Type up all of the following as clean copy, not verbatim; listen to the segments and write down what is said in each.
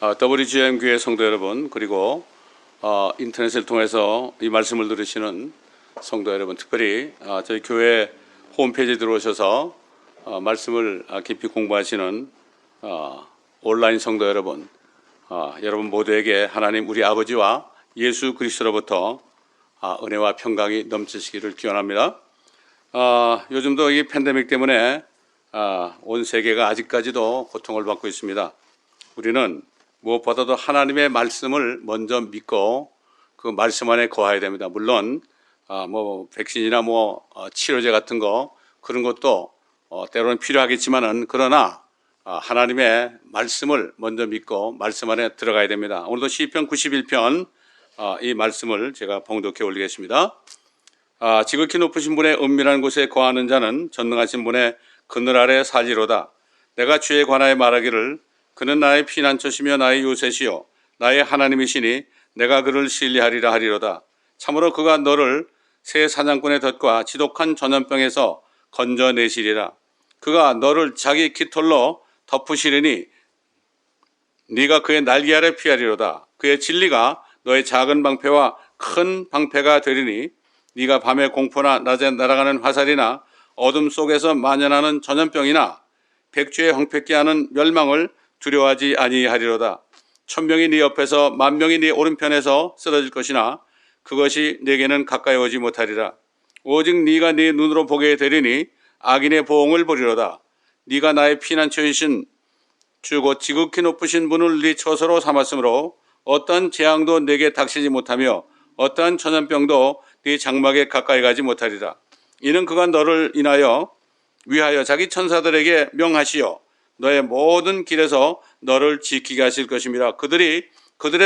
WGM 교회 성도 여러분, 그리고 인터넷을 통해서 이 말씀을 들으시는 성도 여러분, 특별히 저희 교회 홈페이지에 들어오셔서 말씀을 깊이 공부하시는 온라인 성도 여러분, 여러분 모두에게 하나님 우리 아버지와 예수 그리스도로부터 은혜와 평강이 넘치시기를 기원합니다. 요즘도 이 팬데믹 때문에 온 세계가 아직까지도 고통을 받고 있습니다. 우리는 무엇보다도 하나님의 말씀을 먼저 믿고 그 말씀 안에 거해야 됩니다. 물론 백신이나 치료제 같은 거 그런 것도 때로는 필요하겠지만은, 그러나 하나님의 말씀을 먼저 믿고 말씀 안에 들어가야 됩니다. 오늘도 시편 91편 이 말씀을 제가 봉독해 올리겠습니다. 지극히 높으신 분의 은밀한 곳에 거하는 자는 전능하신 분의 그늘 아래 살리로다. 내가 주에 관하여 말하기를 그는 나의 피난처시며 나의 요새시요 나의 하나님이시니 내가 그를 신뢰하리라 하리로다. 참으로 그가 너를 새 사냥꾼의 덫과 지독한 전염병에서 건져내시리라. 그가 너를 자기 깃털로 덮으시리니 네가 그의 날개 아래 피하리로다. 그의 진리가 너의 작은 방패와 큰 방패가 되리니 네가 밤에 공포나 낮에 날아가는 화살이나 어둠 속에서 만연하는 전염병이나 백주에 황폐케 하는 멸망을 두려워하지 아니하리로다. 1000명이 네 옆에서 10,000명이 네 오른편에서 쓰러질 것이나 그것이 네게는 가까이 오지 못하리라. 오직 네가 네 눈으로 보게 되리니 악인의 보응을 보리로다. 네가 나의 피난처이신 주 곧 지극히 높으신 분을 네 처소로 삼았으므로 어떠한 재앙도 네게 닥치지 못하며 어떠한 전염병도 네 장막에 가까이 가지 못하리라. 이는 그가 너를 위하여 자기 천사들에게 명하시어 너의 모든 길에서 너를 지키게 하실 것입니다. 그들의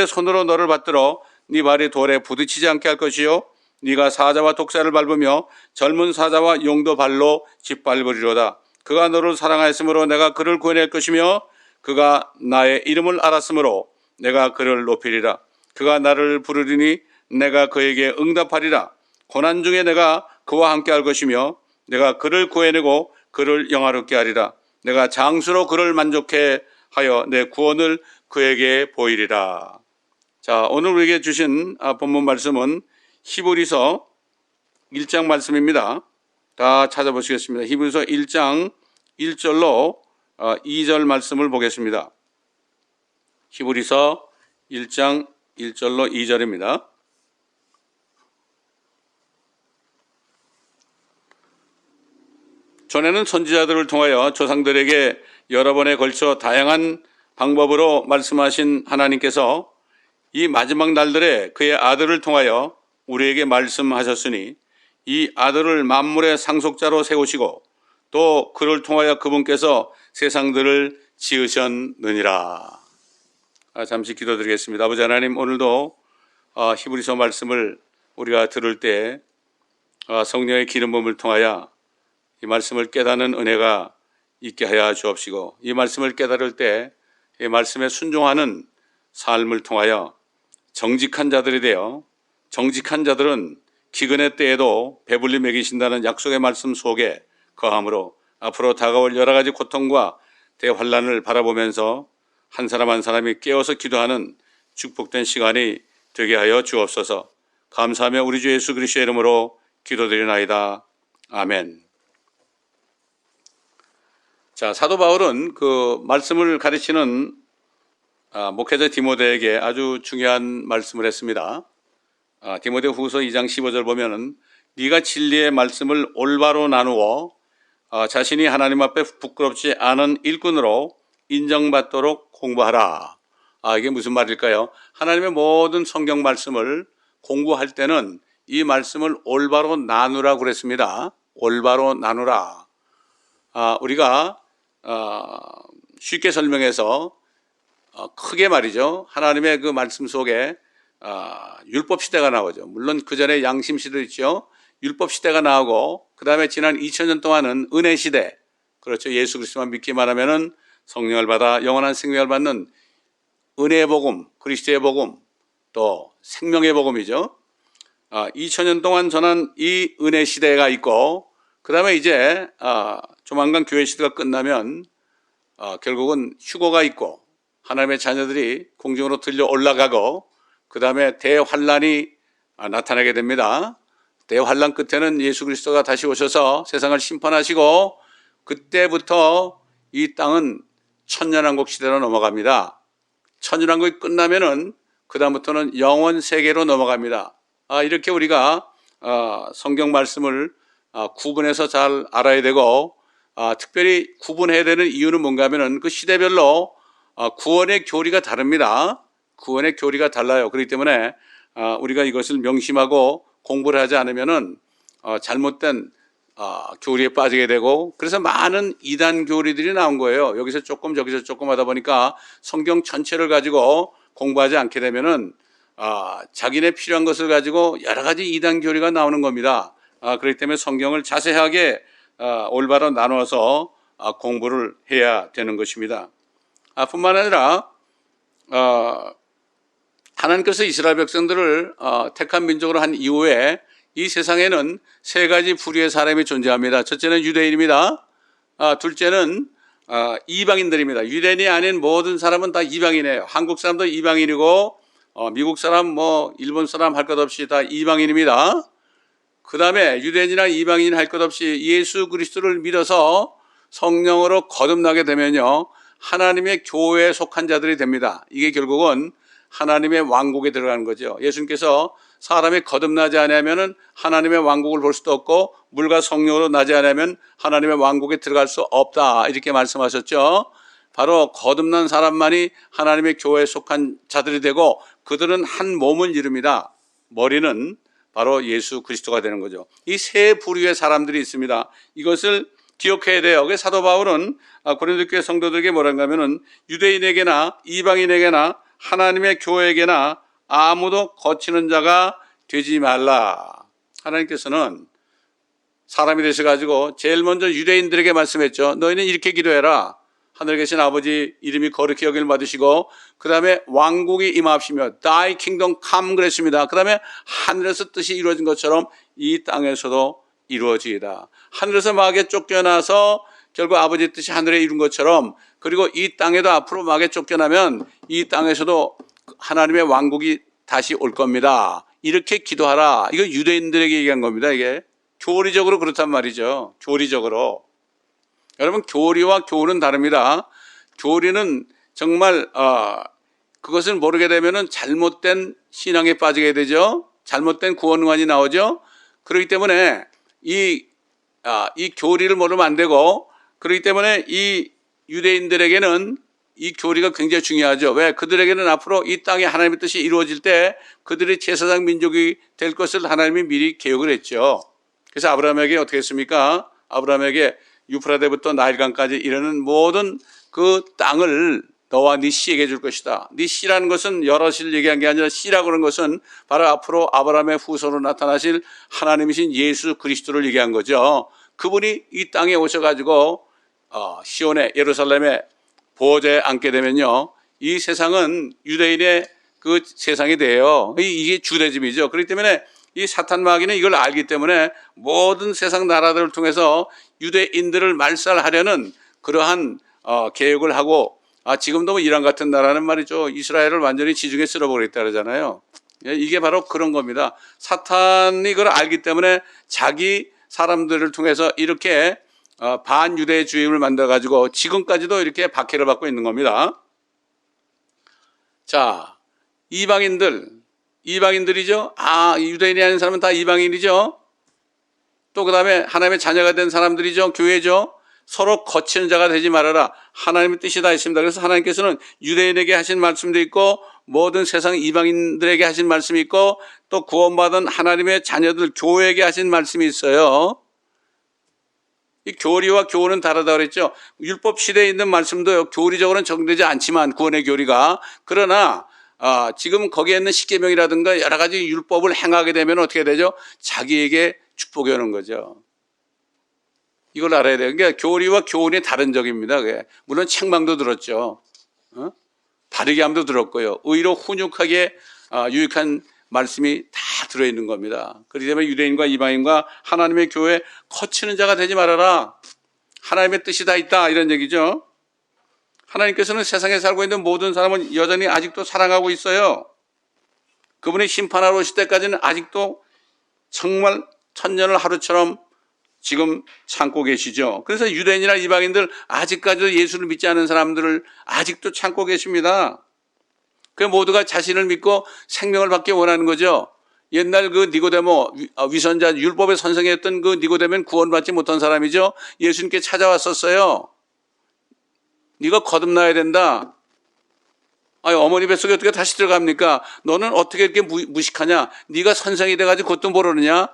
손으로 너를 받들어 네 발이 돌에 부딪히지 않게 할 것이요 네가 사자와 독사를 밟으며 젊은 사자와 용도 발로 짓밟으리로다. 그가 너를 사랑하였으므로 내가 그를 구원할 것이며 그가 나의 이름을 알았으므로 내가 그를 높이리라. 그가 나를 부르리니 내가 그에게 응답하리라. 고난 중에 내가 그와 함께 할 것이며 내가 그를 구해내고 그를 영화롭게 하리라. 내가 장수로 그를 만족해 하여 내 구원을 그에게 보이리라. 자, 오늘 우리에게 주신 본문 말씀은 히브리서 1장 말씀입니다. 다 찾아보시겠습니다. 히브리서 1장 1절로 2절 말씀을 보겠습니다. 히브리서 1장 1절로 2절입니다. 전에는 선지자들을 통하여 조상들에게 여러 번에 걸쳐 다양한 방법으로 말씀하신 하나님께서 이 마지막 날들에 그의 아들을 통하여 우리에게 말씀하셨으니 이 아들을 만물의 상속자로 세우시고 또 그를 통하여 그분께서 세상들을 지으셨느니라. 잠시 기도드리겠습니다. 아버지 하나님, 오늘도 히브리서 말씀을 우리가 들을 때 성령의 기름 부음을 통하여 이 말씀을 깨닫는 은혜가 있게 하여 주옵시고, 이 말씀을 깨달을 때 이 말씀에 순종하는 삶을 통하여 정직한 자들이 되어, 정직한 자들은 기근의 때에도 배불리 먹이신다는 약속의 말씀 속에 거함으로 앞으로 다가올 여러 가지 고통과 대환란을 바라보면서 한 사람 한 사람이 깨어서 기도하는 축복된 시간이 되게 하여 주옵소서. 감사하며 우리 주 예수 그리스도의 이름으로 기도드리나이다. 아멘. 자, 사도 바울은 그 말씀을 가르치는 목회자 디모데에게 아주 중요한 말씀을 했습니다. 디모데 후서 2장 15절 보면은 네가 진리의 말씀을 올바로 나누어 자신이 하나님 앞에 부끄럽지 않은 일꾼으로 인정받도록 공부하라. 이게 무슨 말일까요? 하나님의 모든 성경 말씀을 공부할 때는 이 말씀을 올바로 나누라고 그랬습니다. 올바로 나누라. 우리가 쉽게 설명해서 크게 말이죠. 하나님의 그 말씀 속에 율법 시대가 나오죠. 물론 그 전에 양심 시대도 있죠. 율법 시대가 나오고 그 다음에 지난 2000년 동안은 은혜 시대, 그렇죠. 예수 그리스도만 믿기만 하면은 성령을 받아 영원한 생명을 받는 은혜의 복음, 그리스도의 복음, 또 생명의 복음이죠. 2000년 동안 전한 이 은혜 시대가 있고, 그 다음에 이제 조만간 교회 시대가 끝나면 결국은 휴거가 있고, 하나님의 자녀들이 공중으로 들려 올라가고 그 다음에 대환란이 나타나게 됩니다. 대환란 끝에는 예수 그리스도가 다시 오셔서 세상을 심판하시고 그때부터 이 땅은 천년왕국 시대로 넘어갑니다. 천년왕국이 끝나면은 그 다음부터는 영원 세계로 넘어갑니다. 이렇게 우리가 성경 말씀을 구분해서 잘 알아야 되고 특별히 구분해야 되는 이유는 뭔가 하면은 그 시대별로 구원의 교리가 다릅니다. 구원의 교리가 달라요. 그렇기 때문에 우리가 이것을 명심하고 공부를 하지 않으면은 잘못된 교리에 빠지게 되고 그래서 많은 이단 교리들이 나온 거예요. 여기서 조금 저기서 조금 하다 보니까 성경 전체를 가지고 공부하지 않게 되면은 자기네 필요한 것을 가지고 여러 가지 이단 교리가 나오는 겁니다. 그렇기 때문에 성경을 자세하게 올바로 나눠서 공부를 해야 되는 것입니다. 뿐만 아니라 하나님께서 이스라엘 백성들을 택한 민족으로 한 이후에 이 세상에는 세 가지 부류의 사람이 존재합니다. 첫째는 유대인입니다. 둘째는 이방인들입니다. 유대인이 아닌 모든 사람은 다 이방인이에요. 한국 사람도 이방인이고 미국 사람, 일본 사람 할 것 없이 다 이방인입니다. 그 다음에 유대인이나 이방인 할 것 없이 예수 그리스도를 믿어서 성령으로 거듭나게 되면요 하나님의 교회에 속한 자들이 됩니다. 이게 결국은 하나님의 왕국에 들어가는 거죠. 예수님께서 사람이 거듭나지 않으면 하나님의 왕국을 볼 수도 없고 물과 성령으로 나지 않으면 하나님의 왕국에 들어갈 수 없다 이렇게 말씀하셨죠. 바로 거듭난 사람만이 하나님의 교회에 속한 자들이 되고 그들은 한 몸을 이룹니다. 머리는 바로 예수 그리스도가 되는 거죠. 이 세 부류의 사람들이 있습니다. 이것을 기억해야 돼요. 그래서 사도 바울은 고린도 교회 성도들에게 뭐라고 하면은 유대인에게나 이방인에게나 하나님의 교회에게나 아무도 거치는 자가 되지 말라. 하나님께서는 사람이 되셔가지고 제일 먼저 유대인들에게 말씀했죠. 너희는 이렇게 기도해라. 하늘에 계신 아버지 이름이 거룩히 여김을 받으시고 그 다음에 왕국이 임하시며 Thy kingdom come 그랬습니다. 그 다음에 하늘에서 뜻이 이루어진 것처럼 이 땅에서도 이루어지이다. 하늘에서 마귀에 쫓겨나서 결국 아버지의 뜻이 하늘에 이룬 것처럼 그리고 이 땅에도 앞으로 마귀에 쫓겨나면 이 땅에서도 하나님의 왕국이 다시 올 겁니다. 이렇게 기도하라. 이거 유대인들에게 얘기한 겁니다. 이게 교리적으로 그렇단 말이죠. 교리적으로. 여러분 교리와 교훈은 다릅니다. 교리는 정말 그것을 모르게 되면은 잘못된 신앙에 빠지게 되죠. 잘못된 구원관이 나오죠. 그렇기 때문에 이 교리를 모르면 안 되고 그렇기 때문에 이 유대인들에게는 이 교리가 굉장히 중요하죠. 왜? 그들에게는 앞으로 이 땅에 하나님의 뜻이 이루어질 때 그들이 제사장 민족이 될 것을 하나님이 미리 계획을 했죠. 그래서 아브라함에게 어떻게 했습니까? 아브라함에게 유프라데부터 나일강까지 이르는 모든 그 땅을 너와 네 씨에게 줄 것이다. 네 씨라는 것은 여러 씨를 얘기한 게 아니라 씨라고 하는 것은 바로 앞으로 아브라함의 후손으로 나타나실 하나님이신 예수 그리스도를 얘기한 거죠. 그분이 이 땅에 오셔가지고 시온에 예루살렘에 보좌에 앉게 되면요 이 세상은 유대인의 그 세상이 돼요. 이게 주대즘이죠. 그렇기 때문에 이 사탄 마귀는 이걸 알기 때문에 모든 세상 나라들을 통해서 유대인들을 말살하려는 그러한 계획을 하고 지금도 이란 같은 나라는 말이죠. 이스라엘을 완전히 지중해 쓸어버리겠다 그러잖아요. 이게 바로 그런 겁니다. 사탄이 그걸 알기 때문에 자기 사람들을 통해서 이렇게 반유대주의를 만들어가지고 지금까지도 이렇게 박해를 받고 있는 겁니다. 자, 이방인들이죠. 유대인이 아닌 사람은 다 이방인이죠. 또 그 다음에 하나님의 자녀가 된 사람들이죠. 교회죠. 서로 거치는 자가 되지 말아라. 하나님의 뜻이 다 있습니다. 그래서 하나님께서는 유대인에게 하신 말씀도 있고 모든 세상 이방인들에게 하신 말씀이 있고 또 구원받은 하나님의 자녀들 교회에게 하신 말씀이 있어요. 이 교리와 교훈은 다르다고 그랬죠. 율법 시대에 있는 말씀도 교리적으로는 정되지 않지만 구원의 교리가 그러나 지금 거기에 있는 십계명이라든가 여러 가지 율법을 행하게 되면 어떻게 되죠? 자기에게 축복이 오는 거죠. 이걸 알아야 돼요. 그러니까 교리와 교훈이 다른 적입니다. 물론 책망도 들었죠. 바르게함도 들었고요. 의로 훈육하게 유익한 말씀이 다 들어있는 겁니다. 그렇기 때문에 유대인과 이방인과 하나님의 교회에 거치는 자가 되지 말아라. 하나님의 뜻이 다 있다 이런 얘기죠. 하나님께서는 세상에 살고 있는 모든 사람은 여전히 아직도 사랑하고 있어요. 그분이 심판하러 오실 때까지는 아직도 정말 천년을 하루처럼 지금 참고 계시죠. 그래서 유대인이나 이방인들 아직까지도 예수를 믿지 않은 사람들을 아직도 참고 계십니다. 그 모두가 자신을 믿고 생명을 받기 원하는 거죠. 옛날 그 니고데모 위선자 율법의 선생이었던 그 니고데모는 구원받지 못한 사람이죠. 예수님께 찾아왔었어요. 네가 거듭나야 된다. 아니, 어머니 뱃속에 어떻게 다시 들어갑니까? 너는 어떻게 이렇게 무식하냐? 네가 선생이 돼가지고 그것도 모르느냐?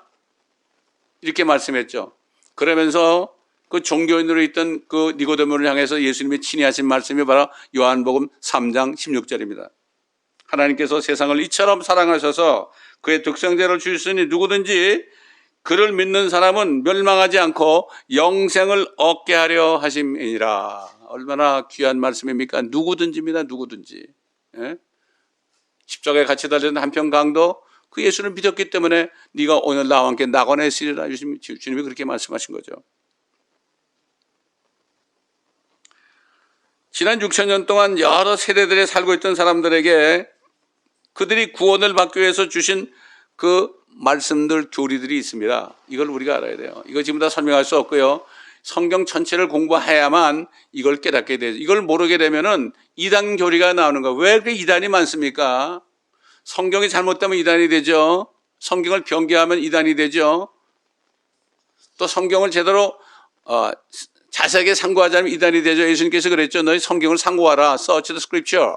이렇게 말씀했죠. 그러면서 그 종교인으로 있던 그 니고데모를 향해서 예수님이 친히 하신 말씀이 바로 요한복음 3장 16절입니다. 하나님께서 세상을 이처럼 사랑하셔서 그의 독생자를 주셨으니 누구든지 그를 믿는 사람은 멸망하지 않고 영생을 얻게 하려 하심이니라. 얼마나 귀한 말씀입니까? 누구든지입니다. 누구든지. 예? 십자가에 같이 달리는 한편 강도 그 예수를 믿었기 때문에 네가 오늘 나와 함께 낙원에 있으리라. 주님이 그렇게 말씀하신 거죠. 지난 6,000년 동안 여러 세대들에 살고 있던 사람들에게 그들이 구원을 받기 위해서 주신 그 말씀들, 교리들이 있습니다. 이걸 우리가 알아야 돼요. 이거 지금 다 설명할 수 없고요. 성경 전체를 공부해야만 이걸 깨닫게 되죠. 이걸 모르게 되면은 이단 교리가 나오는 거예요. 왜 그렇게 이단이 많습니까? 성경이 잘못되면 이단이 되죠. 성경을 변개하면 이단이 되죠. 또 성경을 제대로 자세하게 상고하지 않으면 이단이 되죠. 예수님께서 그랬죠. 너희 성경을 상고하라. Search the scripture.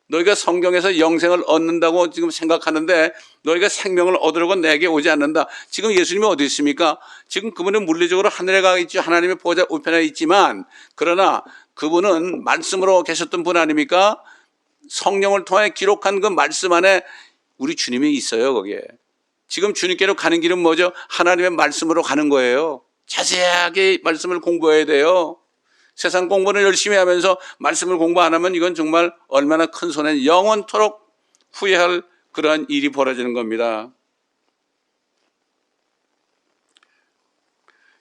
너희가 성경에서 영생을 얻는다고 지금 생각하는데 너희가 생명을 얻으려고 내게 오지 않는다. 지금 예수님이 어디 있습니까? 지금 그분은 물리적으로 하늘에 가 있죠. 하나님의 보좌 우편에 있지만 그러나 그분은 말씀으로 계셨던 분 아닙니까? 성령을 통해 기록한 그 말씀 안에 우리 주님이 있어요. 거기에. 지금 주님께로 가는 길은 뭐죠? 하나님의 말씀으로 가는 거예요. 자세하게 말씀을 공부해야 돼요. 세상 공부를 열심히 하면서 말씀을 공부 안 하면 이건 정말 얼마나 큰 손해, 영원토록 후회할 그러한 일이 벌어지는 겁니다.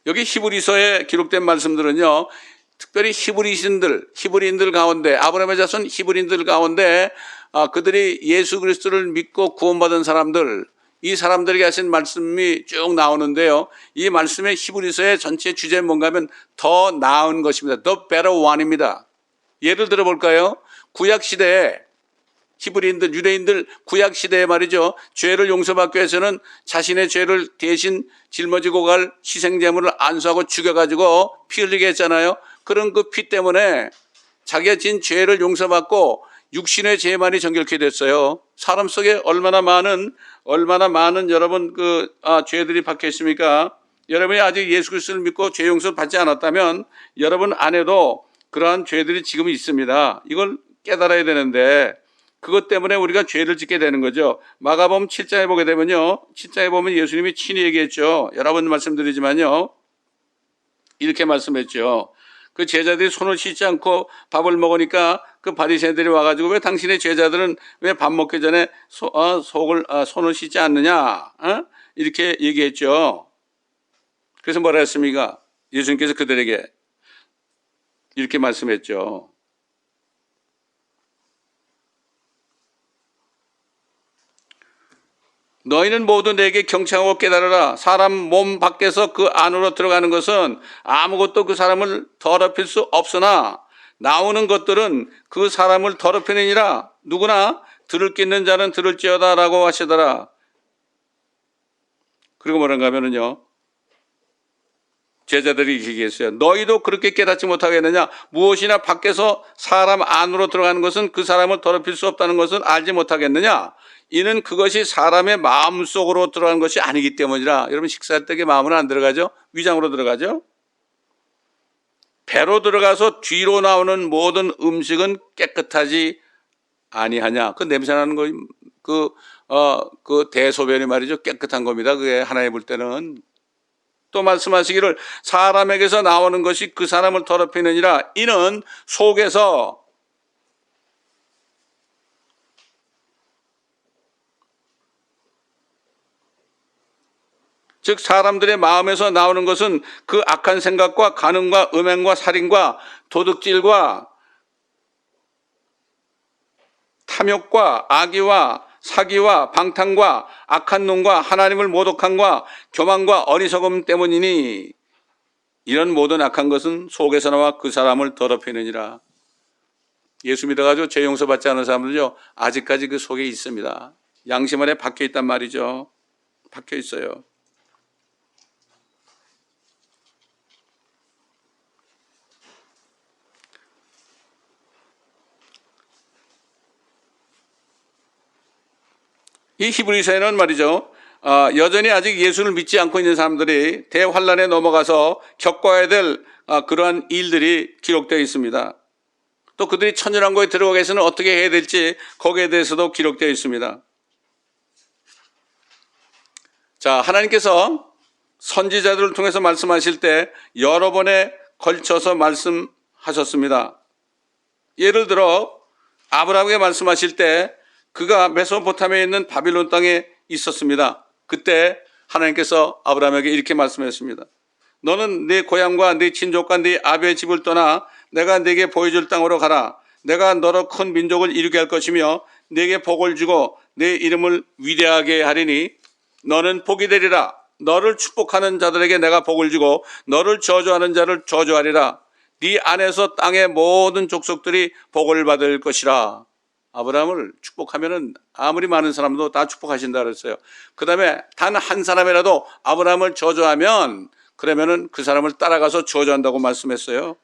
여기 히브리서에 기록된 말씀들은요, 특별히 히브리인들 가운데, 아브라함의 자손 히브리인들 가운데 그들이 예수 그리스도를 믿고 구원받은 사람들, 이 사람들에게 하신 말씀이 쭉 나오는데요. 이 말씀의 히브리서의 전체 주제는 뭔가 하면 더 나은 것입니다. The better one입니다. 예를 들어 볼까요? 구약시대에 히브리인들, 유대인들 구약시대에 말이죠. 죄를 용서받기 위해서는 자신의 죄를 대신 짊어지고 갈 희생제물을 안수하고 죽여가지고 피 흘리게 했잖아요. 그런 그 피 때문에 자기가 진 죄를 용서받고 육신의 죄만이 정결케 됐어요. 사람 속에 얼마나 많은 여러분 죄들이 박혀 있습니까? 여러분이 아직 예수 그리스도를 믿고 죄 용서를 받지 않았다면 여러분 안에도 그러한 죄들이 지금 있습니다. 이걸 깨달아야 되는데 그것 때문에 우리가 죄를 짓게 되는 거죠. 마가복음 7장에 보게 되면요. 7장에 보면 예수님이 친히 얘기했죠. 여러 번 말씀드리지만요. 이렇게 말씀했죠. 그 제자들이 손을 씻지 않고 밥을 먹으니까 그 바리새인들이 와가지고 왜 당신의 제자들은 왜 밥 먹기 전에 손을 씻지 않느냐? 이렇게 얘기했죠. 그래서 뭐라 했습니까? 예수님께서 그들에게 이렇게 말씀했죠. 너희는 모두 내게 경청하고 깨달으라. 사람 몸 밖에서 그 안으로 들어가는 것은 아무것도 그 사람을 더럽힐 수 없으나 나오는 것들은 그 사람을 더럽히느니라. 누구나 들을 게 있는 자는 들을지어다 라고 하시더라. 그리고 뭐란가 하면은요. 제자들이 이렇게 얘기했어요. 너희도 그렇게 깨닫지 못하겠느냐? 무엇이나 밖에서 사람 안으로 들어가는 것은 그 사람을 더럽힐 수 없다는 것을 알지 못하겠느냐? 이는 그것이 사람의 마음속으로 들어가는 것이 아니기 때문이라. 여러분 식사할 때 마음은 안 들어가죠? 위장으로 들어가죠? 배로 들어가서 뒤로 나오는 모든 음식은 깨끗하지 아니하냐? 그 냄새나는 거, 그 대소변이 말이죠. 깨끗한 겁니다. 그게 하나님 볼 때는. 또 말씀하시기를 사람에게서 나오는 것이 그 사람을 더럽히느니라. 이는 속에서 즉 사람들의 마음에서 나오는 것은 그 악한 생각과 간음과 음행과 살인과 도둑질과 탐욕과 악의와 사기와 방탕과 악한 놈과 하나님을 모독함과 교만과 어리석음 때문이니 이런 모든 악한 것은 속에서 나와 그 사람을 더럽히느니라. 예수 믿어가지고 죄 용서받지 않은 사람들은요 아직까지 그 속에 있습니다. 양심 안에 박혀 있단 말이죠. 박혀 있어요. 이 히브리서에는 말이죠. 여전히 아직 예수를 믿지 않고 있는 사람들이 대환란에 넘어가서 겪어야 될 그러한 일들이 기록되어 있습니다. 또 그들이 천연왕국에 들어가기 위해서는 어떻게 해야 될지 거기에 대해서도 기록되어 있습니다. 자, 하나님께서 선지자들을 통해서 말씀하실 때 여러 번에 걸쳐서 말씀하셨습니다. 예를 들어 아브라함에게 말씀하실 때 그가 메소포타미아에 있는 바빌론 땅에 있었습니다. 그때 하나님께서 아브라함에게 이렇게 말씀하셨습니다. 너는 네 고향과 네 친족과 네 아비의 집을 떠나 내가 네게 보여줄 땅으로 가라. 내가 너로 큰 민족을 이루게 할 것이며 네게 복을 주고 네 이름을 위대하게 하리니 너는 복이 되리라. 너를 축복하는 자들에게 내가 복을 주고 너를 저주하는 자를 저주하리라. 네 안에서 땅의 모든 족속들이 복을 받을 것이라. 아브라함을 축복하면은 아무리 많은 사람도 다 축복하신다 그랬어요. 그 다음에 단 한 사람이라도 아브라함을 저주하면 그러면은 그 사람을 따라가서 저주한다고 말씀했어요.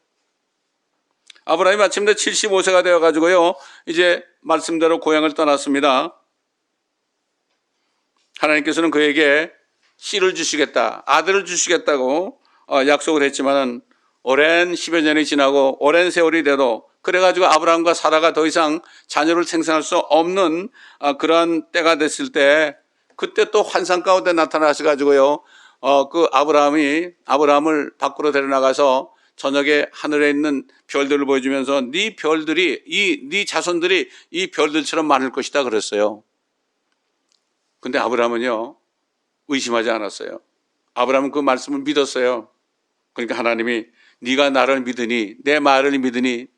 아브라함이 마침내 75세가 되어가지고요 이제 말씀대로 고향을 떠났습니다. 하나님께서는 그에게 씨를 주시겠다, 아들을 주시겠다고 약속을 했지만은 오랜 10여 년이 지나고 오랜 세월이 돼도 그래가지고 아브라함과 사라가 더 이상 자녀를 생산할 수 없는 그러한 때가 됐을 때 그때 또 환상 가운데 나타나셔가지고요 그 아브라함을 밖으로 데려나가서 저녁에 하늘에 있는 별들을 보여주면서 네 별들이 네 자손들이 이 별들처럼 많을 것이다 그랬어요. 근데 아브라함은요 의심하지 않았어요. 아브라함은 그 말씀을 믿었어요. 그러니까 하나님이 네가 나를 믿으니 내 말을 믿으니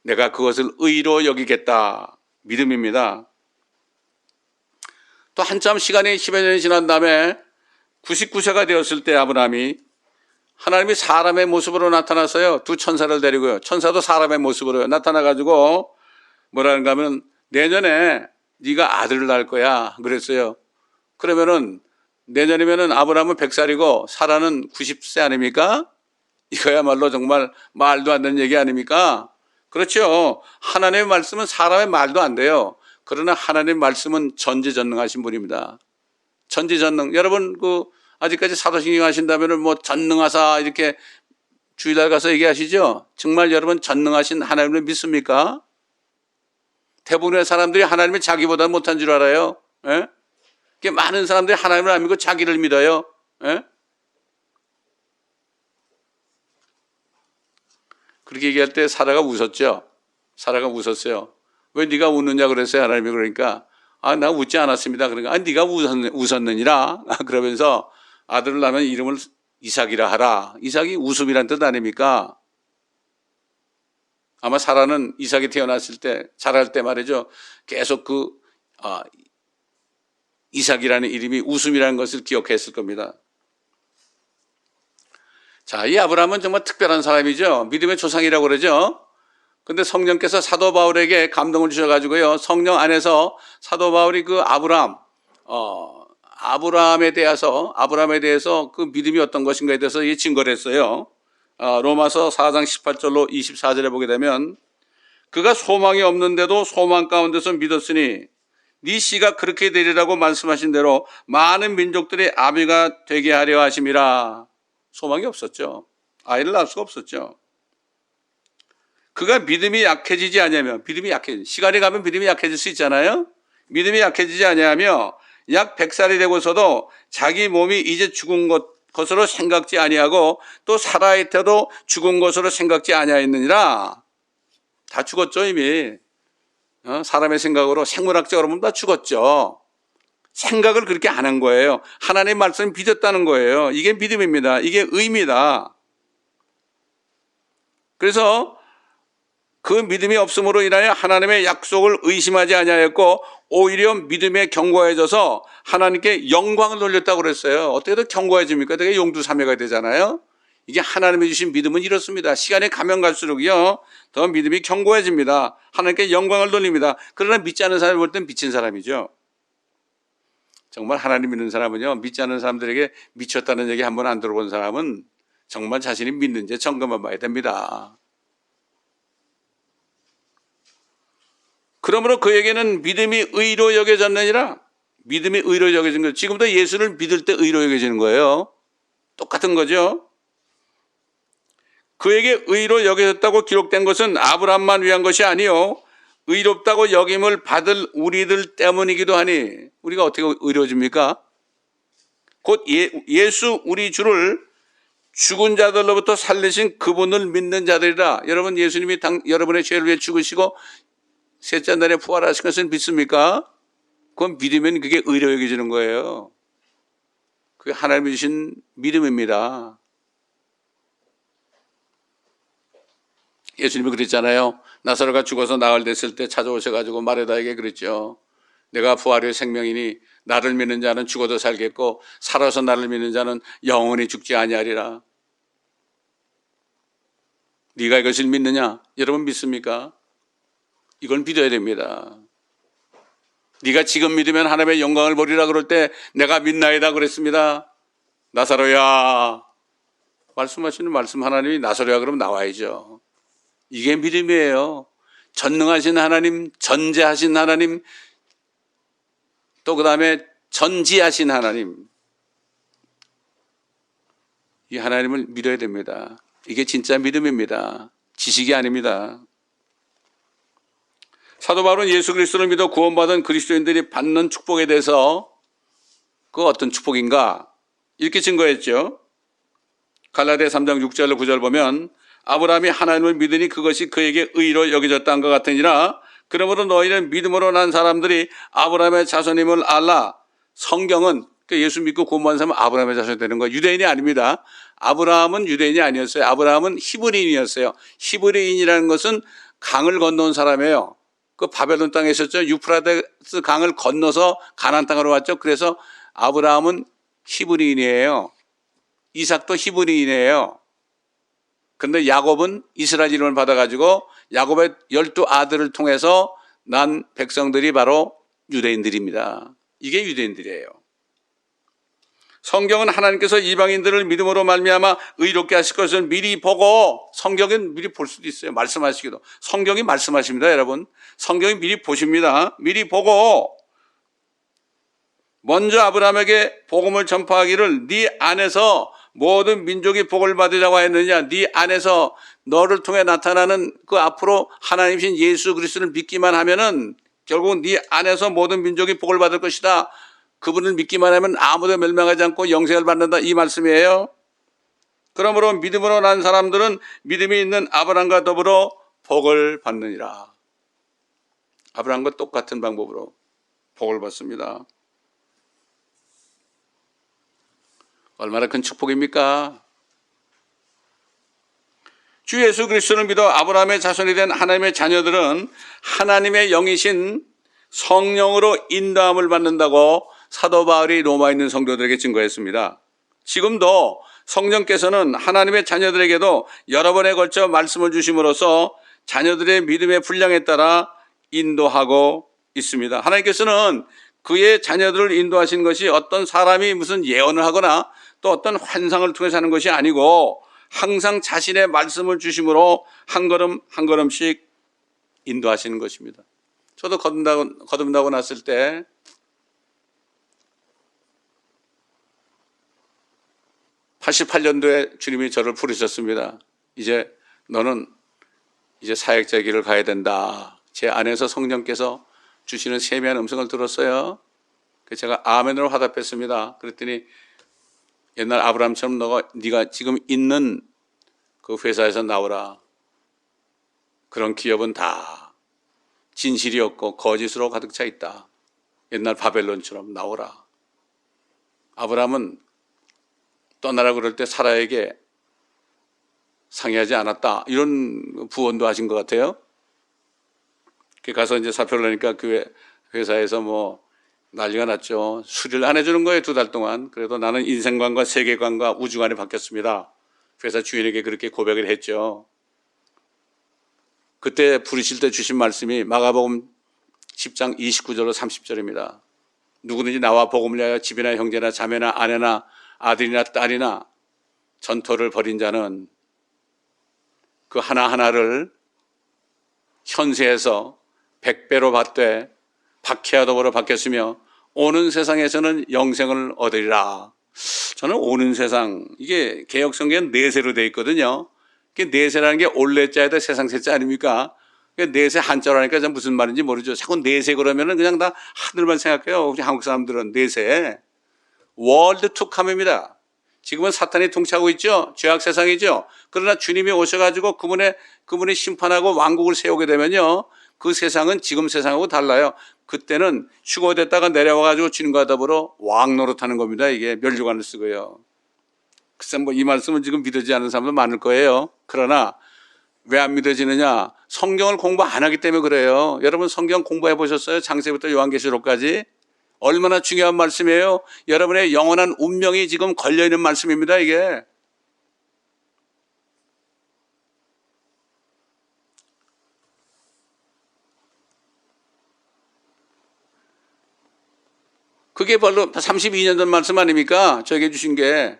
내가 그것을 의로 여기겠다. 믿음입니다. 또 한참 시간이 10여 년이 지난 다음에 99세가 되었을 때 아브라함이 하나님이 사람의 모습으로 나타났어요. 두 천사를 데리고요. 천사도 사람의 모습으로 나타나가지고 뭐라는가 하면 내년에 네가 아들을 낳을 거야 그랬어요. 그러면은 내년이면은 아브라함은 100살이고 사라는 90세 아닙니까? 이거야말로 정말 말도 안 되는 얘기 아닙니까? 그렇죠. 하나님의 말씀은 사람의 말도 안 돼요. 그러나 하나님의 말씀은 전지전능하신 분입니다. 전지전능. 여러분 아직까지 사도신경 하신다면은 뭐 전능하사 이렇게 주일날 가서 얘기하시죠. 정말 여러분 전능하신 하나님을 믿습니까? 대부분의 사람들이 하나님을 자기보다 못한 줄 알아요. 예? 많은 사람들이 하나님을 안 믿고 자기를 믿어요. 예? 그렇게 얘기할 때 사라가 웃었죠. 사라가 웃었어요. 왜 네가 웃느냐 그랬어요. 하나님이 그러니까 나 웃지 않았습니다. 그러니까 네가 웃었느니라. 그러면서 아들을 낳으면 이름을 이삭이라 하라. 이삭이 웃음이란 뜻 아닙니까? 아마 사라는 이삭이 태어났을 때 자랄 때 말이죠. 계속 이삭이라는 이름이 웃음이라는 것을 기억했을 겁니다. 자, 이 아브라함은 정말 특별한 사람이죠. 믿음의 조상이라고 그러죠. 근데 성령께서 사도 바울에게 감동을 주셔가지고요. 성령 안에서 사도 바울이 그 아브라함에 대해서 그 믿음이 어떤 것인가에 대해서 증거를 했어요. 로마서 4장 18절로 24절에 보게 되면 그가 소망이 없는데도 소망 가운데서 믿었으니 네 씨가 그렇게 되리라고 말씀하신 대로 많은 민족들의 아비가 되게 하려 하심이라. 소망이 없었죠. 아이를 낳을 수가 없었죠. 그가 믿음이 약해지지 않으면 시간이 가면 믿음이 약해질 수 있잖아요. 믿음이 약해지지 않으며 약 100살이 되고서도 자기 몸이 이제 죽은 것으로 생각지 아니하고 또 살아있어도 죽은 것으로 생각지 아니하였느니라. 다 죽었죠 이미. 사람의 생각으로 생물학적으로 보면 다 죽었죠. 생각을 그렇게 안 한 거예요. 하나님의 말씀을 믿었다는 거예요. 이게 믿음입니다. 이게 의입니다. 그래서 그 믿음이 없음으로 인하여 하나님의 약속을 의심하지 아니하였고 오히려 믿음에 견고해져서 하나님께 영광을 돌렸다고 그랬어요. 어떻게 더 견고해집니까? 되게 용두사매가 되잖아요. 이게 하나님이 주신 믿음은 이렇습니다. 시간이 가면 갈수록요 더 믿음이 견고해집니다. 하나님께 영광을 돌립니다. 그러나 믿지 않는 사람을 볼 땐 미친 사람이죠. 정말 하나님 믿는 사람은요, 믿지 않는 사람들에게 미쳤다는 얘기 한번 안 들어본 사람은 정말 자신이 믿는지 점검해 봐야 됩니다. 그러므로 그에게는 믿음이 의로 여겨졌느니라. 믿음이 의로 여겨진 거예요. 지금도 예수를 믿을 때 의로 여겨지는 거예요. 똑같은 거죠. 그에게 의로 여겨졌다고 기록된 것은 아브라함만 위한 것이 아니요 의롭다고 여김을 받을 우리들 때문이기도 하니. 우리가 어떻게 의로워집니까? 곧 예수 우리 주를 죽은 자들로부터 살리신 그분을 믿는 자들이라. 여러분, 예수님이 여러분의 죄를 위해 죽으시고 셋째 날에 부활하신 것을 믿습니까? 그건 믿으면 그게 의로 여겨지는 거예요. 그게 하나님이 주신 믿음입니다. 예수님이 그랬잖아요. 나사로가 죽어서 나흘 됐을 때 찾아오셔가지고 마르다에게 그랬죠. 내가 부활의 생명이니 나를 믿는 자는 죽어도 살겠고 살아서 나를 믿는 자는 영원히 죽지 아니하리라. 네가 이것을 믿느냐? 여러분 믿습니까? 이걸 믿어야 됩니다. 네가 지금 믿으면 하나님의 영광을 보리라 그럴 때 내가 믿나이다 그랬습니다. 나사로야, 말씀하시는 말씀 하나님이 나사로야 그러면 나와야죠. 이게 믿음이에요. 전능하신 하나님, 전제하신 하나님, 또 그 다음에 전지하신 하나님, 이 하나님을 믿어야 됩니다. 이게 진짜 믿음입니다. 지식이 아닙니다. 사도 바울은 예수 그리스도를 믿어 구원받은 그리스도인들이 받는 축복에 대해서 그 어떤 축복인가 이렇게 증거했죠. 갈라디아 3장 6절 9절 보면 아브라함이 하나님을 믿으니 그것이 그에게 의로 여겨졌다는 것 같으니라. 그러므로 너희는 믿음으로 난 사람들이 아브라함의 자손임을 알라. 성경은 예수 믿고 구원받은 사람은 아브라함의 자손이 되는 거예요. 유대인이 아닙니다. 아브라함은 유대인이 아니었어요. 아브라함은 히브리인이었어요. 히브리인이라는 것은 강을 건너온 사람이에요. 그 바벨론 땅에 있었죠. 유프라데스 강을 건너서 가나안 땅으로 왔죠. 그래서 아브라함은 히브리인이에요. 이삭도 히브리인이에요. 그런데 야곱은 이스라엘 이름을 받아가지고 야곱의 12아들을 통해서 난 백성들이 바로 유대인들입니다. 이게 유대인들이에요. 성경은 하나님께서 이방인들을 믿음으로 말미암아 의롭게 하실 것을 미리 보고, 성경은 미리 볼 수도 있어요. 말씀하시기도. 성경이 말씀하십니다, 여러분. 성경이 미리 보십니다. 미리 보고 먼저 아브라함에게 복음을 전파하기를 네 안에서 모든 민족이 복을 받으라고 했느냐. 네 안에서 너를 통해 나타나는 그 앞으로 하나님이신 예수 그리스도를 믿기만 하면은 결국 네 안에서 모든 민족이 복을 받을 것이다. 그분을 믿기만 하면 아무도 멸망하지 않고 영생을 받는다. 이 말씀이에요. 그러므로 믿음으로 난 사람들은 믿음이 있는 아브라함과 더불어 복을 받느니라. 아브라함과 똑같은 방법으로 복을 받습니다. 얼마나 큰 축복입니까? 주 예수 그리스도를 믿어 아브라함의 자손이 된 하나님의 자녀들은 하나님의 영이신 성령으로 인도함을 받는다고 사도 바울이 로마에 있는 성도들에게 증거했습니다. 지금도 성령께서는 하나님의 자녀들에게도 여러 번에 걸쳐 말씀을 주심으로써 자녀들의 믿음의 분량에 따라 인도하고 있습니다. 하나님께서는 그의 자녀들을 인도하신 것이 어떤 사람이 무슨 예언을 하거나 또 어떤 환상을 통해서 하는 것이 아니고 항상 자신의 말씀을 주심으로 한 걸음 한 걸음씩 인도하시는 것입니다. 저도 거듭나고 났을 때 (88년도에) 주님이 저를 부르셨습니다. 너는 이제 사역자 길을 가야 된다. 제 안에서 성령께서 주시는 세미한 음성을 들었어요. 그래서 제가 아멘으로 화답했습니다. 그랬더니 옛날 아브라함처럼 네가 지금 있는 그 회사에서 나오라. 그런 기업은 다 진실이 없고 거짓으로 가득 차 있다. 옛날 바벨론처럼 나오라. 아브라함은 떠나라 그럴 때 사라에게 상의하지 않았다. 이런 부언도 하신 것 같아요. 가서 이제 사표를 내니까 그 회사에서 뭐 난리가 났죠. 수리를 안 해주는 거예요, 2달 동안. 그래도 나는 인생관과 세계관과 우주관이 바뀌었습니다. 회사 주인에게 그렇게 고백을 했죠. 그때 부르실 때 주신 말씀이 마가복음 10장 29절로 30절입니다. 누구든지 나와 복음을 위하여 집이나 형제나 자매나 아내나 아들이나 딸이나 전토를 벌인 자는 그 하나하나를 현세에서 100배로 받되 박해와 더불어 받겠으며 오는 세상에서는 영생을 얻으리라. 저는 오는 세상, 이게 개혁성경은 내세로 되어 있거든요. 내세라는 게 올레자에다 세상 세자 아닙니까? 내세 한자로 하니까 무슨 말인지 모르죠. 자꾸 내세 그러면은 그냥 다 하늘만 생각해요. 우리 한국 사람들은 내세. 월드 투 컴입니다. 지금은 사탄이 통치하고 있죠. 죄악 세상이죠. 그러나 주님이 오셔가지고 그분의 심판하고 왕국을 세우게 되면요. 그 세상은 지금 세상하고 달라요. 그때는 휴거됐다가 내려와가지고 주님과 더불어 왕 노릇하는 겁니다. 이게 멸류관을 쓰고요. 글쎄 뭐 이 말씀은 지금 믿어지지 않는 사람도 많을 거예요. 그러나 왜 안 믿어지느냐? 성경을 공부 안 하기 때문에 그래요. 여러분 성경 공부해 보셨어요? 창세부터 요한계시록까지? 얼마나 중요한 말씀이에요. 여러분의 영원한 운명이 지금 걸려있는 말씀입니다. 이게. 그게 바로 32년 전 말씀 아닙니까? 저에게 주신 게.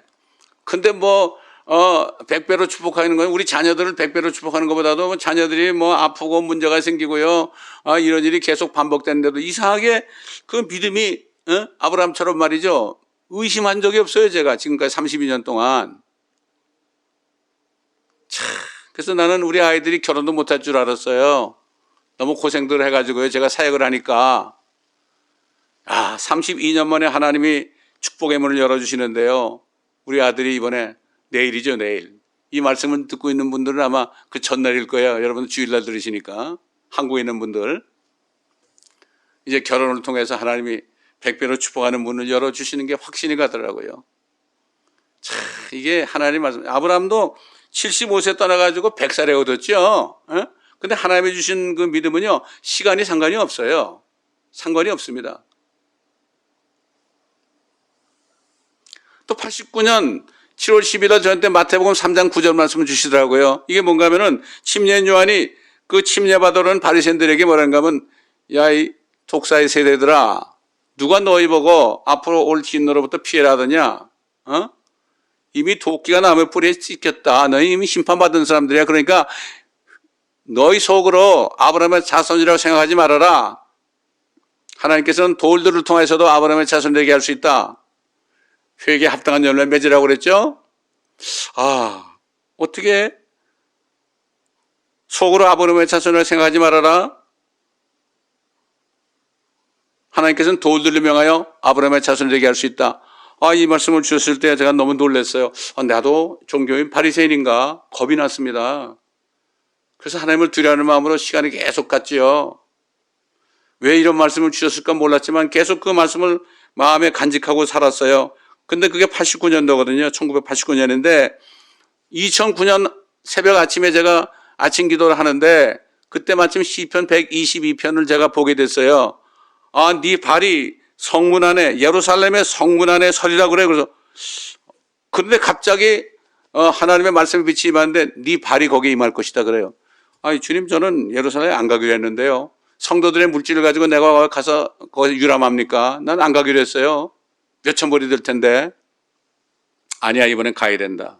근데 뭐 100배로 축복하는 건 우리 자녀들을 100배로 축복하는 것보다도 자녀들이 뭐 아프고 문제가 생기고요. 이런 일이 계속 반복되는데도 이상하게 그 믿음이 아브라함처럼 말이죠. 의심한 적이 없어요. 제가 지금까지 32년 동안. 그래서 나는 우리 아이들이 결혼도 못할 줄 알았어요. 너무 고생들 해가지고요. 제가 사역을 하니까. 32년 만에 하나님이 축복의 문을 열어주시는데요. 우리 아들이 이번에 내일이죠, 내일. 이 말씀을 듣고 있는 분들은 아마 그 전날일 거예요. 여러분 주일날 들으시니까. 한국에 있는 분들. 이제 결혼을 통해서 하나님이 100배로 축복하는 문을 열어주시는 게 확신이 가더라고요. 참, 이게 하나님 말씀. 아브라함도 75세 떠나가지고 100살에 얻었죠. 근데 하나님이 주신 그 믿음은요, 시간이 상관이 없어요. 상관이 없습니다. 또 89년 7월 10일 저한테 마태복음 3장 9절 말씀을 주시더라고요. 이게 뭔가 하면은 침례인 요한이 그 침례받으러 바리새인들에게 뭐라는가 하면 야, 이 독사의 세대들아, 누가 너희 보고 앞으로 올 진노로부터 피해라 하더냐? 이미 도끼가 나무 뿌리에 찍혔다. 너희 이미 심판받은 사람들이야. 그러니까 너희 속으로 아브라함의 자손이라고 생각하지 말아라. 하나님께서는 돌들을 통해서도 아브라함의 자손에게 할 수 있다. 회개에 합당한 열매 맺으라고 그랬죠? 어떻게 속으로 아브라함의 자손이라고 생각하지 말아라. 하나님께서는 돌들을 명하여 아브라함의 자손에게 할 수 있다. 이 말씀을 주셨을 때 제가 너무 놀랐어요. 나도 종교인 바리새인인가 겁이 났습니다. 그래서 하나님을 두려워하는 마음으로 시간이 계속 갔지요. 왜 이런 말씀을 주셨을까 몰랐지만 계속 그 말씀을 마음에 간직하고 살았어요. 근데 그게 89년도거든요. 1989년인데 2009년 새벽 아침에 제가 아침 기도를 하는데 그때 마침 시편 122편을 제가 보게 됐어요. 네 발이 성문 안에 예루살렘의 성문 안에 서리라 그래. 그래서 그런데 갑자기 하나님의 말씀이 빛이 임하는데 네 발이 거기에 임할 것이다 그래요. 주님 저는 예루살렘에 안 가기로 했는데요. 성도들의 물질을 가지고 내가 가서 거기 유람합니까? 난 안 가기로 했어요. 몇천 벌이 될 텐데. 아니야, 이번엔 가야 된다.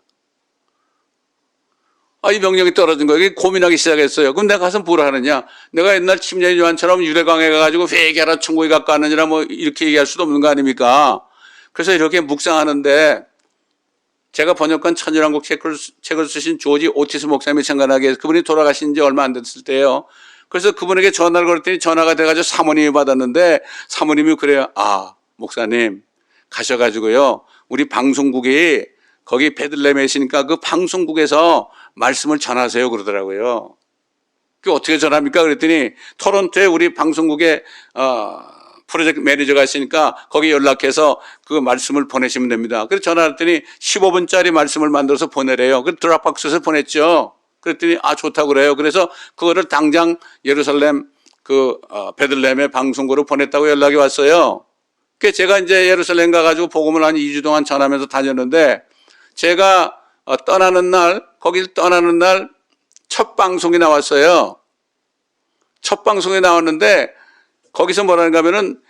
이 명령이 떨어진 거예요. 고민하기 시작했어요. 그럼 내가 가서 뭘 하느냐? 내가 옛날 침례인 요한처럼 유대강에 가가지고 회개하라 천국에 가까느니라 뭐 이렇게 얘기할 수도 없는 거 아닙니까? 그래서 이렇게 묵상하는데 제가 번역한 천일왕국 책을 쓰신 조지 오티스 목사님이 생각나게 해서 그분이 돌아가신 지 얼마 안 됐을 때예요. 그래서 그분에게 전화를 걸었더니 전화가 돼가지고 사모님이 받았는데 사모님이 그래요. 목사님 가셔가지고요. 우리 방송국이 거기 베들레헴에 있으니까 그 방송국에서 말씀을 전하세요 그러더라고요. 그 어떻게 전합니까? 그랬더니 토론토에 우리 방송국에 프로젝트 매니저가 있으니까 거기 연락해서 그 말씀을 보내시면 됩니다. 그래서 전화했더니 15분짜리 말씀을 만들어서 보내래요. 그 드랍박스에서 보냈죠. 그랬더니 좋다고 그래요. 그래서 그거를 당장 예루살렘 베들레헴의 방송국으로 보냈다고 연락이 왔어요. 그 제가 이제 예루살렘 가가지고 복음을 한 2주 동안 전하면서 다녔는데, 제가 떠나는 날, 거길 떠나는 날 첫 방송이 나왔어요. 첫 방송에 나왔는데, 거기서 뭐라는가 하면은,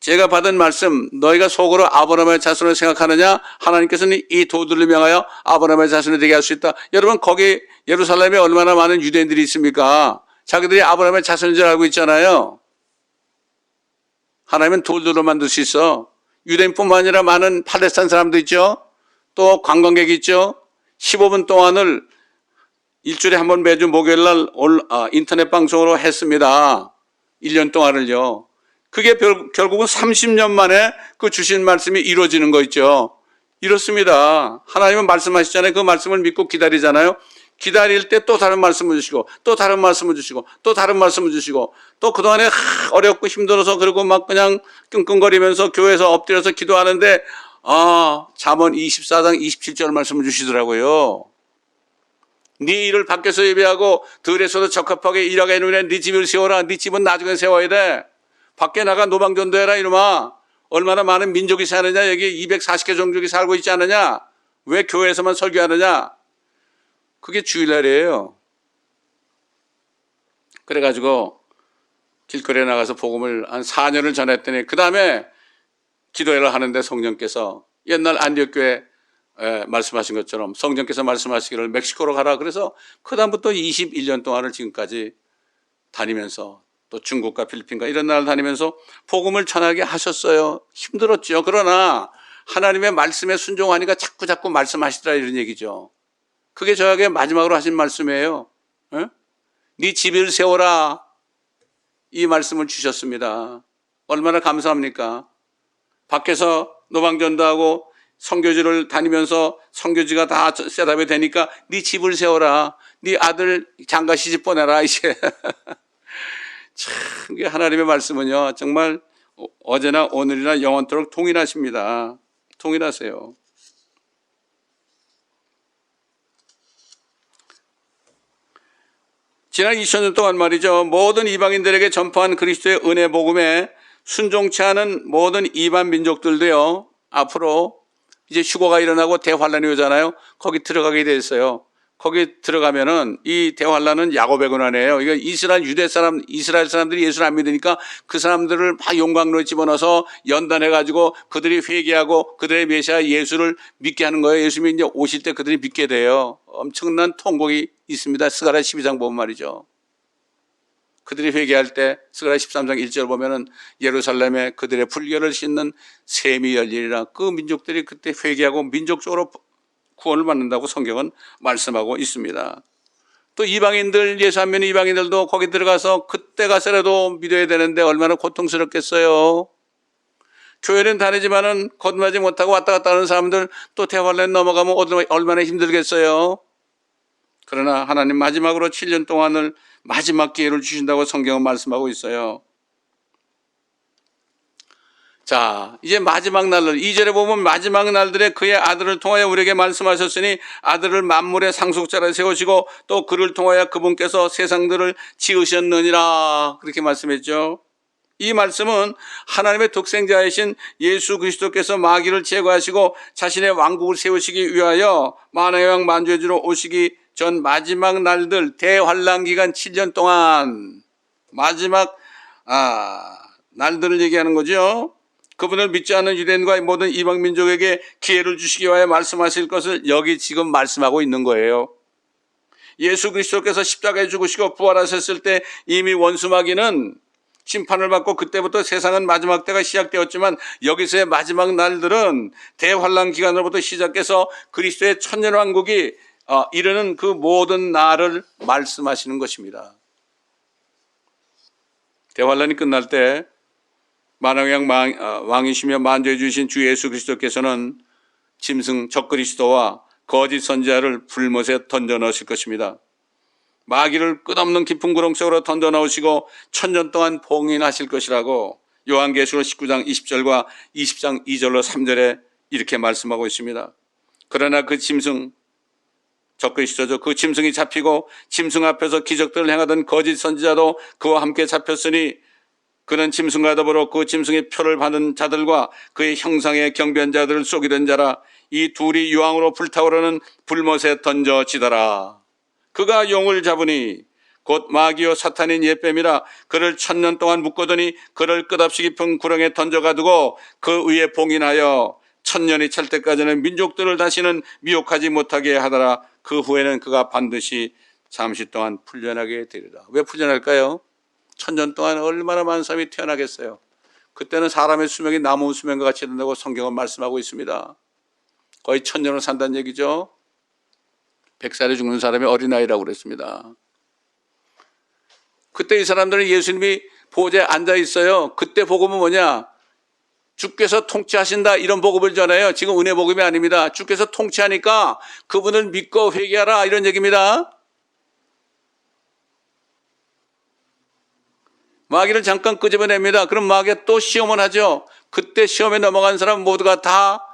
제가 받은 말씀, 너희가 속으로 아브라함의 자손을 생각하느냐? 하나님께서는 이 돌들을 명하여 아브라함의 자손이 되게 할 수 있다. 여러분, 거기 예루살렘에 얼마나 많은 유대인들이 있습니까? 자기들이 아브라함의 자손인 줄 알고 있잖아요. 하나님은 돌들로 만들 수 있어. 유대인뿐만 아니라 많은 팔레스타인 사람도 있죠. 또 관광객이 있죠. 15분 동안을 일주일에 한 번 매주 목요일 날 인터넷 방송으로 했습니다. 1년 동안을요. 그게 결국은 30년 만에 그 주신 말씀이 이루어지는 거 있죠. 이렇습니다. 하나님은 말씀하시잖아요. 그 말씀을 믿고 기다리잖아요. 기다릴 때 또 다른 말씀을 주시고, 또 다른 말씀을 주시고, 또 다른 말씀을 주시고, 또 그동안에 어렵고 힘들어서 그리고 막 그냥 끙끙거리면서 교회에서 엎드려서 기도하는데, 잠언 24장 27절 말씀을 주시더라고요. 네 일을 밖에서 예배하고 들에서도 적합하게 일하게 해놓으면 네 집을 세워라. 네 집은 나중에 세워야 돼. 밖에 나가 노방전도해라 이놈아. 얼마나 많은 민족이 사느냐. 여기 240개 종족이 살고 있지 않느냐. 왜 교회에서만 설교하느냐. 그게 주일날이에요. 그래가지고 길거리에 나가서 복음을 한 4년을 전했더니 그 다음에 기도회를 하는데 성령께서 옛날 안디옥교회 말씀하신 것처럼 성령께서 말씀하시기를 멕시코로 가라. 그래서 그 다음부터 21년 동안을 지금까지 다니면서 또 중국과 필리핀과 이런 나라를 다니면서 복음을 전하게 하셨어요. 힘들었죠. 그러나 하나님의 말씀에 순종하니까 자꾸 말씀하시더라 이런 얘기죠. 그게 저에게 마지막으로 하신 말씀이에요. 네 집을 세워라. 이 말씀을 주셨습니다. 얼마나 감사합니까? 밖에서 노방전도하고 선교지를 다니면서 선교지가 다 셋업이 되니까 네 집을 세워라. 네 아들 장가 시집 보내라 이제. 참 하나님의 말씀은요 정말 어제나 오늘이나 영원토록 동일하십니다. 동일하세요. 지난 2000년 동안 말이죠. 모든 이방인들에게 전파한 그리스도의 은혜 복음에 순종치 않은 모든 이방 민족들도요. 앞으로 이제 휴거가 일어나고 대환란이 오잖아요. 거기 들어가게 돼 있어요. 거기 들어가면은 이 대환란은 야곱의 고난이에요. 이거 이스라엘 사람들이 예수를 안 믿으니까 그 사람들을 막 용광로에 집어넣어서 연단해가지고 그들이 회개하고 그들의 메시아 예수를 믿게 하는 거예요. 예수님이 이제 오실 때 그들이 믿게 돼요. 엄청난 통곡이 있습니다. 스가랴 12장 보면 말이죠. 그들이 회개할 때 스가랴 13장 1절 보면은 예루살렘에 그들의 불결을 씻는 샘이 열리리라. 그 민족들이 그때 회개하고 민족적으로 구원을 받는다고 성경은 말씀하고 있습니다. 또 이방인들, 예수 안 믿는 이방인들도 거기 들어가서 그때 가서라도 믿어야 되는데 얼마나 고통스럽겠어요. 교회는 다니지만은 거듭나지 못하고 왔다 갔다 하는 사람들 또 대환란 넘어가면 얼마나 힘들겠어요. 그러나 하나님 마지막으로 7년 동안을 마지막 기회를 주신다고 성경은 말씀하고 있어요. 자, 이제 마지막 날들, 2절에 보면 마지막 날들에 그의 아들을 통하여 우리에게 말씀하셨으니 아들을 만물의 상속자로 세우시고 또 그를 통하여 그분께서 세상들을 지으셨느니라. 그렇게 말씀했죠. 이 말씀은 하나님의 독생자이신 예수 그리스도께서 마귀를 제거하시고 자신의 왕국을 세우시기 위하여 만왕의 왕 만주의 주로 오시기 전 마지막 날들 대환란 기간 7년 동안 마지막 날들을 얘기하는 거죠. 그분을 믿지 않는 유대인과 모든 이방 민족에게 기회를 주시기 위하여 말씀하실 것을 여기 지금 말씀하고 있는 거예요. 예수 그리스도께서 십자가에 죽으시고 부활하셨을 때 이미 원수 마귀는 심판을 받고 그때부터 세상은 마지막 때가 시작되었지만 여기서의 마지막 날들은 대환란 기간으로부터 시작해서 그리스도의 천년왕국이 이르는 그 모든 날을 말씀하시는 것입니다. 대환란이 끝날 때 만왕의 왕이시며 만주해 주신 주 예수 그리스도께서는 짐승 적그리스도와 거짓 선지자를 불못에 던져 넣으실 것입니다. 마귀를 끝없는 깊은 구렁 속으로 던져 넣으시고 천년 동안 봉인하실 것이라고 요한계시록 19장 20절과 20장 2절로 3절에 이렇게 말씀하고 있습니다. 그러나 그 짐승 적그리 씻어져 그 짐승이 잡히고 짐승 앞에서 기적들을 행하던 거짓 선지자도 그와 함께 잡혔으니 그는 짐승과 더불어 그 짐승의 표를 받은 자들과 그의 형상의 경배한 자들을 속이던 자라. 이 둘이 유황으로 불타오르는 불못에 던져지더라. 그가 용을 잡으니 곧 마귀요 사탄인 옛뱀이라 그를 1000년 동안 묶거더니 그를 끝없이 깊은 구렁에 던져가두고 그 위에 봉인하여 1000년이 찰 때까지는 민족들을 다시는 미혹하지 못하게 하더라. 그 후에는 그가 반드시 잠시 동안 풀려나게 되리라. 왜 풀려날까요? 1000년 동안 얼마나 많은 사람이 태어나겠어요. 그때는 사람의 수명이 나무 수명과 같이 된다고 성경은 말씀하고 있습니다. 거의 1000년을 산다는 얘기죠. 100살에 죽는 사람이 어린아이라고 그랬습니다. 그때 이 사람들은 예수님이 보좌에 앉아 있어요. 그때 복음은 뭐냐? 주께서 통치하신다, 이런 복음을 전해요. 지금 은혜 복음이 아닙니다. 주께서 통치하니까 그분을 믿고 회개하라, 이런 얘기입니다. 마귀를 잠깐 끄집어냅니다. 그럼 마귀가 또 시험을 하죠. 그때 시험에 넘어간 사람 모두가 다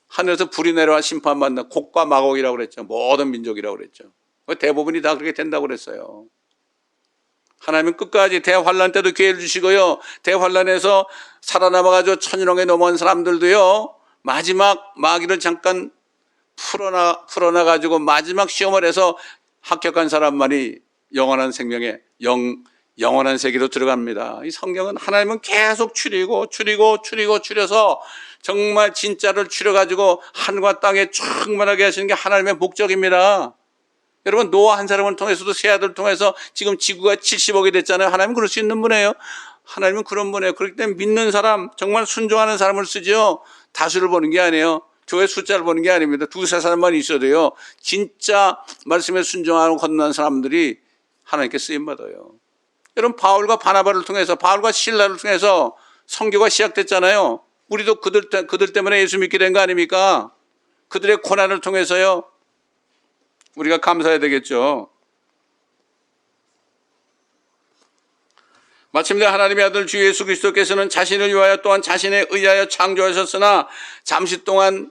하늘에서 불이 내려와 심판받는다. 곡과 마곡이라고 그랬죠. 모든 민족이라고 그랬죠. 대부분이 다 그렇게 된다고 그랬어요. 하나님은 끝까지 대환란 때도 기회를 주시고요. 대환란에서 살아남아가지고 천일홍에 넘어온 사람들도요. 마지막 마귀를 잠깐 풀어놔가지고 마지막 시험을 해서 합격한 사람만이 영원한 생명에 영원한 세계로 들어갑니다. 이 성경은 하나님은 계속 추려서 정말 진짜를 추려가지고 하늘과 땅에 충만하게 하시는 게 하나님의 목적입니다. 여러분, 노아 한 사람을 통해서도 세 아들을 통해서 지금 지구가 70억이 됐잖아요. 하나님은 그럴 수 있는 분이에요. 하나님은 그런 분이에요. 그렇기 때문에 믿는 사람, 정말 순종하는 사람을 쓰죠. 다수를 보는 게 아니에요. 교회 숫자를 보는 게 아닙니다. 두세 사람만 있어도요. 진짜 말씀에 순종하고 건너는 사람들이 하나님께 쓰임받아요. 여러분, 바울과 바나바를 통해서, 바울과 실라를 통해서 선교가 시작됐잖아요. 우리도 그들 때문에 예수 믿게 된 거 아닙니까? 그들의 고난을 통해서요. 우리가 감사해야 되겠죠. 마침내 하나님의 아들 주 예수 그리스도께서는 자신을 위하여 또한 자신에 의하여 창조하셨으나 잠시 동안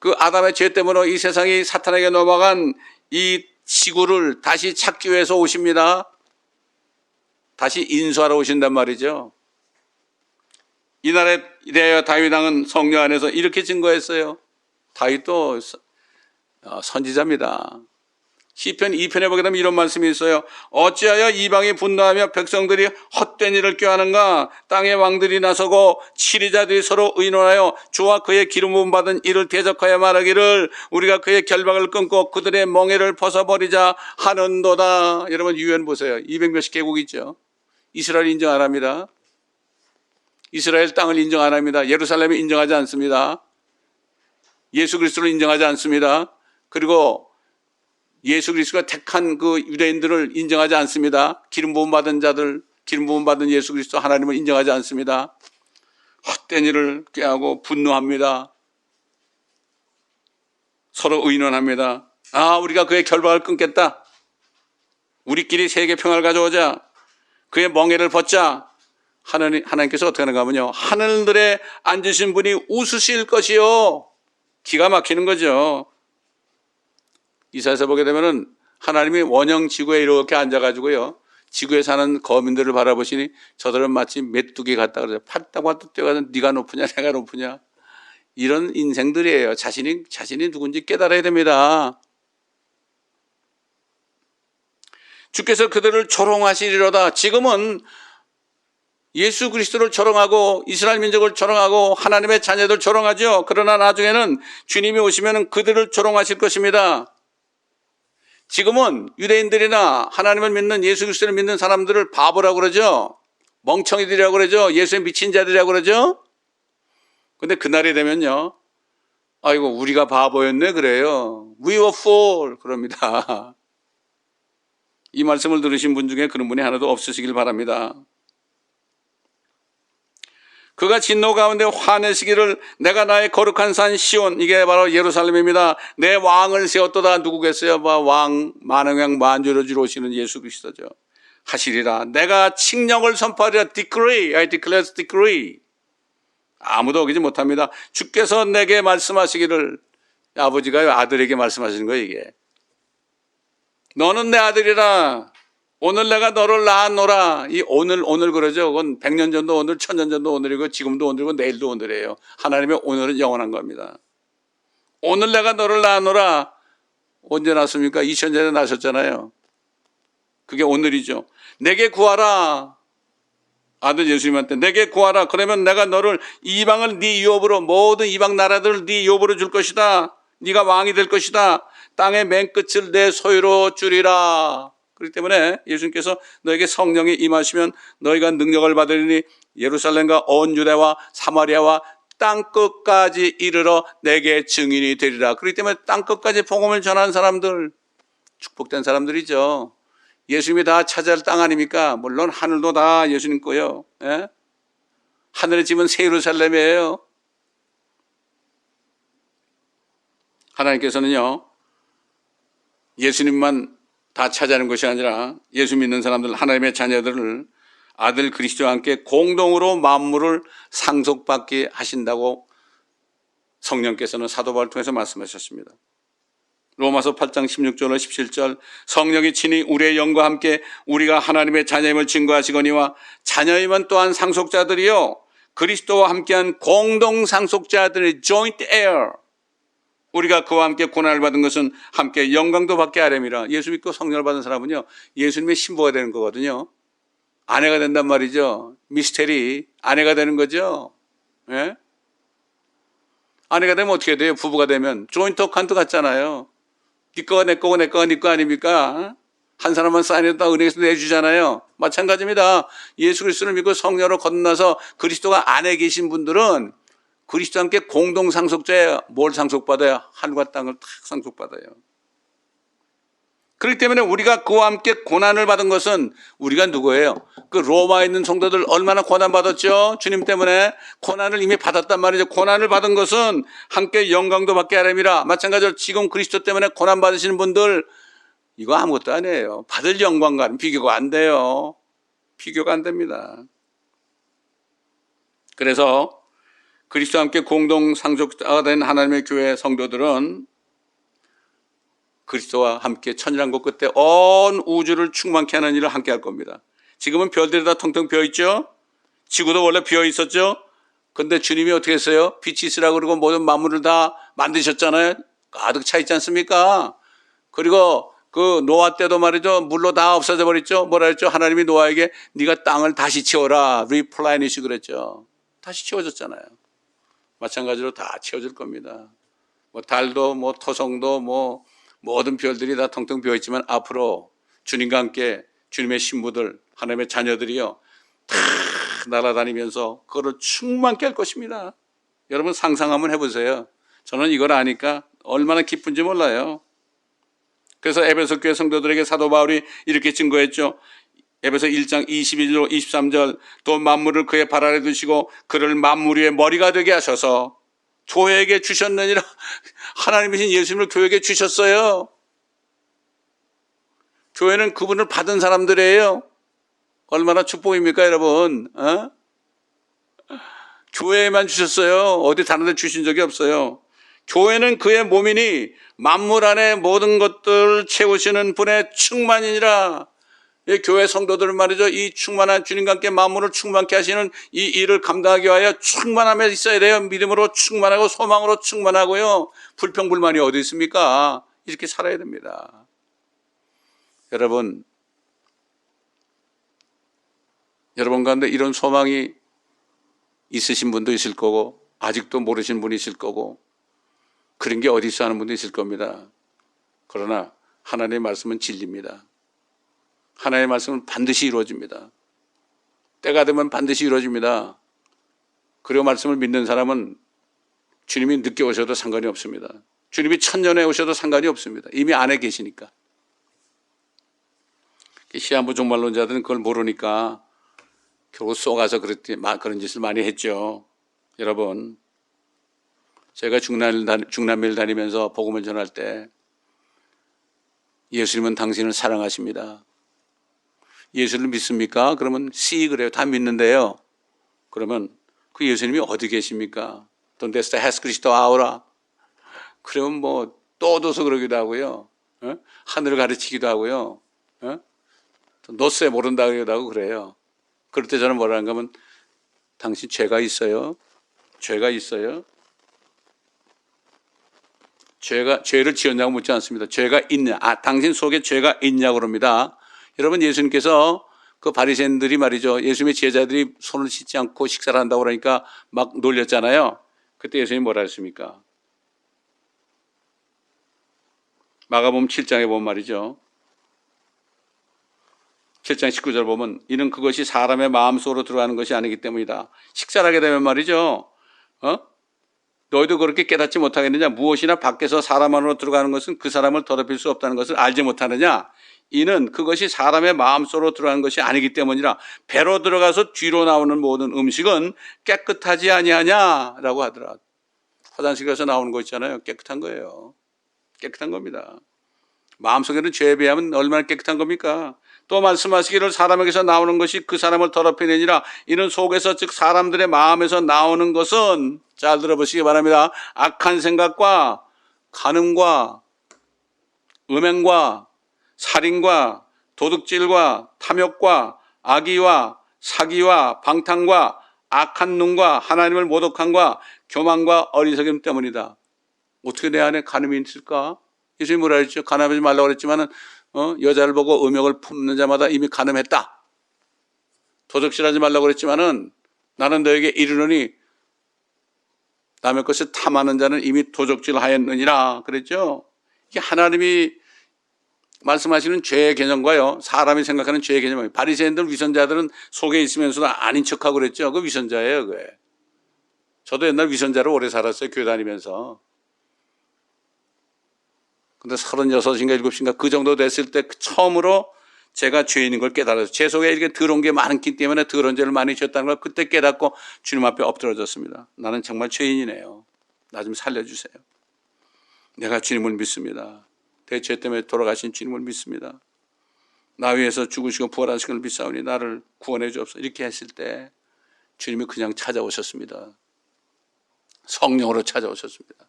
그 아담의 죄 때문에 이 세상이 사탄에게 넘어간 이 지구를 다시 찾기 위해서 오십니다. 다시 인수하러 오신단 말이죠. 이날에 대하여 다윗 왕은 성령 안에서 이렇게 증거했어요. 다윗도 선지자입니다. 시편 2편에 보게 되면 이런 말씀이 있어요. 어찌하여 이방이 분노하며 백성들이 헛된 일을 꾀하는가? 땅의 왕들이 나서고 치리자들이 서로 의논하여 주와 그의 기름 부음 받은 이를 대적하여 말하기를 우리가 그의 결박을 끊고 그들의 멍에를 벗어버리자 하는도다. 여러분, 유엔 보세요. 200몇십 개국 있죠. 이스라엘 인정 안 합니다. 이스라엘 땅을 인정 안 합니다. 예루살렘을 인정하지 않습니다. 예수 그리스도를 인정하지 않습니다. 그리고 예수 그리스도가 택한 그 유대인들을 인정하지 않습니다. 기름 부음 받은 자들, 기름 부음 받은 예수 그리스도 하나님을 인정하지 않습니다. 헛된 일을 꾀하고 분노합니다. 서로 의논합니다. 우리가 그의 결박을 끊겠다. 우리끼리 세계 평화를 가져오자. 그의 멍에를 벗자. 하나님께서 어떻게 하는가 하면요. 하늘들에 앉으신 분이 웃으실 것이요. 기가 막히는 거죠. 이사야서 보게 되면은 하나님이 원형 지구에 이렇게 앉아가지고요. 지구에 사는 거민들을 바라보시니 저들은 마치 메뚜기 같다 그러죠. 팔다고 뛰어가서 네가 높으냐 내가 높으냐. 이런 인생들이에요. 자신이 누군지 깨달아야 됩니다. 주께서 그들을 조롱하시리로다. 지금은 예수 그리스도를 조롱하고 이스라엘 민족을 조롱하고 하나님의 자녀들 조롱하죠. 그러나 나중에는 주님이 오시면 그들을 조롱하실 것입니다. 지금은 유대인들이나 하나님을 믿는 예수 그리스도를 믿는 사람들을 바보라고 그러죠. 멍청이들이라고 그러죠. 예수에 미친 자들이라고 그러죠. 근데 그날이 되면요. 아이고 우리가 바보였네 그래요. We were fool 그럽니다. 이 말씀을 들으신 분 중에 그런 분이 하나도 없으시길 바랍니다. 그가 진노 가운데 화내시기를 내가 나의 거룩한 산 시온, 이게 바로 예루살렘입니다. 내 왕을 세웠도다. 누구겠어요? 왕 만왕 만주로 오시는 예수 그리스도죠. 하시리라. 내가 칙령을 선포하리라. decree, I declare decree. 아무도 어기지 못합니다. 주께서 내게 말씀하시기를, 아버지가 아들에게 말씀하시는 거예요 이게. 너는 내 아들이라. 오늘 내가 너를 낳았노라. 이 오늘 그러죠. 그건 100년 전도 오늘, 1000년 전도 오늘이고 지금도 오늘이고 내일도 오늘이에요. 하나님의 오늘은 영원한 겁니다. 오늘 내가 너를 낳았노라. 언제 낳습니까? 2000년 전에 낳으셨잖아요. 그게 오늘이죠. 내게 구하라. 아들 예수님한테 내게 구하라. 그러면 내가 너를 이방을 네 유업으로, 모든 이방 나라들을 네 유업으로 줄 것이다. 네가 왕이 될 것이다. 땅의 맨 끝을 내 소유로 주리라. 그렇기 때문에 예수님께서 너에게 성령이 임하시면 너희가 능력을 받으리니 예루살렘과 온 유대와 사마리아와 땅 끝까지 이르러 내게 증인이 되리라. 그렇기 때문에 땅 끝까지 복음을 전하는 사람들, 축복된 사람들이죠. 예수님이 다 차지할 땅 아닙니까? 물론 하늘도 다 예수님 거요. 예? 하늘의 집은 새 예루살렘이에요. 하나님께서는요, 예수님만 다 차지하는 것이 아니라 예수 믿는 사람들, 하나님의 자녀들을 아들 그리스도와 함께 공동으로 만물을 상속받게 하신다고 성령께서는 사도 바울을 통해서 말씀하셨습니다. 로마서 8장 16절로 17절 성령이 친히 우리의 영과 함께 우리가 하나님의 자녀임을 증거하시거니와 자녀임은 또한 상속자들이요 그리스도와 함께한 공동 상속자들의 joint heir, 우리가 그와 함께 고난을 받은 것은 함께 영광도 받게 하려니라. 예수 믿고 성령을 받은 사람은요 예수님의 신부가 되는 거거든요. 아내가 된단 말이죠. 미스테리, 아내가 되는 거죠. 예? 아내가 되면 어떻게 돼요? 부부가 되면 조인트 어카운트 같잖아요. 네 거가 내 거고 내 거가 네 거 아닙니까? 한 사람만 사인해도 은행에서 내주잖아요. 마찬가지입니다. 예수 그리스도를 믿고 성령으로 거듭나서 그리스도가 안에 계신 분들은 그리스도와 함께 공동 상속자예요. 뭘 상속받아요? 하늘과 땅을 탁 상속받아요. 그렇기 때문에 우리가 그와 함께 고난을 받은 것은 우리가 누구예요? 그 로마에 있는 성도들 얼마나 고난받았죠? 주님 때문에 고난을 이미 받았단 말이죠. 고난을 받은 것은 함께 영광도 받게 하려니라. 마찬가지로 지금 그리스도 때문에 고난 받으시는 분들 이거 아무것도 아니에요. 받을 영광과는 비교가 안 돼요. 비교가 안 됩니다. 그래서 그리스도와 함께 공동 상속자가 된 하나님의 교회 성도들은 그리스도와 함께 천일왕국 끝에 온 우주를 충만케 하는 일을 함께 할 겁니다. 지금은 별들이 다 텅텅 비어있죠. 지구도 원래 비어있었죠. 그런데 주님이 어떻게 했어요? 빛이 있으라고 그러고 모든 만물을 다 만드셨잖아요. 가득 차 있지 않습니까? 그리고 그 노아 때도 말이죠. 물로 다 없어져 버렸죠. 뭐라 했죠? 하나님이 노아에게 네가 땅을 다시 채워라. replenish 그랬죠. 다시 채워졌잖아요. 마찬가지로 다 채워질 겁니다. 뭐 달도 뭐 토성도 뭐 모든 별들이 다 텅텅 비어있지만 앞으로 주님과 함께 주님의 신부들, 하나님의 자녀들이요 다 날아다니면서 그거를 충만케 할 것입니다. 여러분 상상 한번 해보세요. 저는 이걸 아니까 얼마나 기쁜지 몰라요. 그래서 에베소 교회 성도들에게 사도 바울이 이렇게 증거했죠. 에베소 1장 21절 23절 또 만물을 그의 발 아래 두시고 그를 만물 위의 머리가 되게 하셔서 교회에게 주셨느니라. 하나님이신 예수님을 교회에게 주셨어요. 교회는 그분을 받은 사람들이에요. 얼마나 축복입니까 여러분? 교회에만 주셨어요. 어디 다른 데 주신 적이 없어요. 교회는 그의 몸이니 만물 안에 모든 것들을 채우시는 분의 충만이니라. 이 교회 성도들 말이죠. 이 충만한 주님과 함께 만물을 충만케 하시는 이 일을 감당하기 위하여 충만함에 있어야 돼요. 믿음으로 충만하고 소망으로 충만하고요. 불평불만이 어디 있습니까? 이렇게 살아야 됩니다. 여러분 가운데 이런 소망이 있으신 분도 있을 거고 아직도 모르신 분이 있을 거고 그런 게 어디 있어 하는 분도 있을 겁니다. 그러나 하나님의 말씀은 진리입니다. 하나님의 말씀은 반드시 이루어집니다. 때가 되면 반드시 이루어집니다. 그리고 말씀을 믿는 사람은 주님이 늦게 오셔도 상관이 없습니다. 주님이 천년에 오셔도 상관이 없습니다. 이미 안에 계시니까. 시한부 종말론자들은 그걸 모르니까 결국 쏘가서 그런 짓을 많이 했죠. 여러분, 제가 중남미를 다니면서 복음을 전할 때 예수님은 당신을 사랑하십니다. 예수를 믿습니까? 그러면 C 그래요. 다 믿는데요. 그러면 그 예수님이 어디 계십니까? Donde está Jesucristo ahora? 그러면 뭐 또 얻어서 그러기도 하고요. 하늘을 가르치기도 하고요. 노쇠 모른다 그러기도 하고 그래요. 그럴 때 저는 뭐라는가 하면 당신 죄가 있어요. 죄가 있어요. 죄를 지었냐고 묻지 않습니다. 죄가 있냐. 당신 속에 죄가 있냐고 그럽니다. 여러분, 예수님께서 그 바리새인들이 말이죠. 예수님의 제자들이 손을 씻지 않고 식사를 한다고 그러니까 막 놀렸잖아요. 그때 예수님이 뭐라 했습니까? 마가복음 7장에 보면 말이죠. 7장 19절 보면 이는 그것이 사람의 마음속으로 들어가는 것이 아니기 때문이다. 식사를 하게 되면 말이죠. 너희도 그렇게 깨닫지 못하겠느냐? 무엇이나 밖에서 사람 안으로 들어가는 것은 그 사람을 더럽힐 수 없다는 것을 알지 못하느냐? 이는 그것이 사람의 마음속으로 들어가는 것이 아니기 때문이라. 배로 들어가서 뒤로 나오는 모든 음식은 깨끗하지 아니하냐라고 하더라. 화장실 가서 나오는 거 있잖아요. 깨끗한 거예요. 깨끗한 겁니다. 마음속에는 죄에 비하면 얼마나 깨끗한 겁니까? 또 말씀하시기를 사람에게서 나오는 것이 그 사람을 더럽히느니라. 이는 속에서 즉 사람들의 마음에서 나오는 것은, 잘 들어보시기 바랍니다, 악한 생각과 간음과 음행과 살인과 도둑질과 탐욕과 악의와 사기와 방탕과 악한 눈과 하나님을 모독함과 교만과 어리석임 때문이다. 어떻게 내 안에 간음이 있을까? 예수님이 뭐라 했죠? 간음하지 말라고 그랬지만은 여자를 보고 음욕을 품는 자마다 이미 간음했다. 도둑질하지 말라고 그랬지만은 나는 너에게 이르노니 남의 것을 탐하는 자는 이미 도둑질하였느니라 그랬죠. 이게 하나님이 말씀하시는 죄의 개념과요, 사람이 생각하는 죄의 개념이에요. 바리새인들, 위선자들은 속에 있으면서도 아닌 척하고 그랬죠. 그 위선자예요, 그게. 저도 옛날 위선자로 오래 살았어요, 교회 다니면서. 근데 36인가 7인가 그 정도 됐을 때 처음으로 제가 죄인인 걸 깨달았어요. 제 속에 이렇게 더러운 게 많기 때문에 더러운 죄를 많이 지었다는 걸 그때 깨닫고 주님 앞에 엎드러졌습니다. 나는 정말 죄인이네요. 나 좀 살려주세요. 내가 주님을 믿습니다. 내 죄 때문에 돌아가신 주님을 믿습니다. 나 위해서 죽으시고 부활하신 걸 믿사오니 나를 구원해 주옵소서. 이렇게 했을 때 주님이 그냥 찾아오셨습니다. 성령으로 찾아오셨습니다.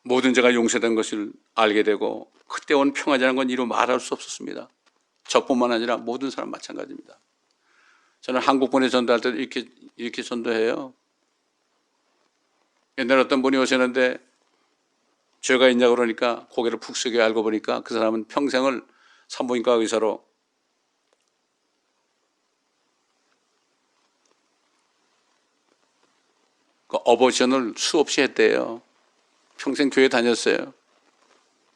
모든 죄가 용서된 것을 알게 되고 그때 온 평화라는 건 이루 말할 수 없었습니다. 저뿐만 아니라 모든 사람 마찬가지입니다. 저는 한국본에 전도할 때도 이렇게 전도해요. 옛날에 어떤 분이 오셨는데 죄가 있냐고 그러니까 고개를 푹 숙여 알고 보니까 그 사람은 평생을 산부인과 의사로 그 어버션을 수없이 했대요. 평생 교회 다녔어요.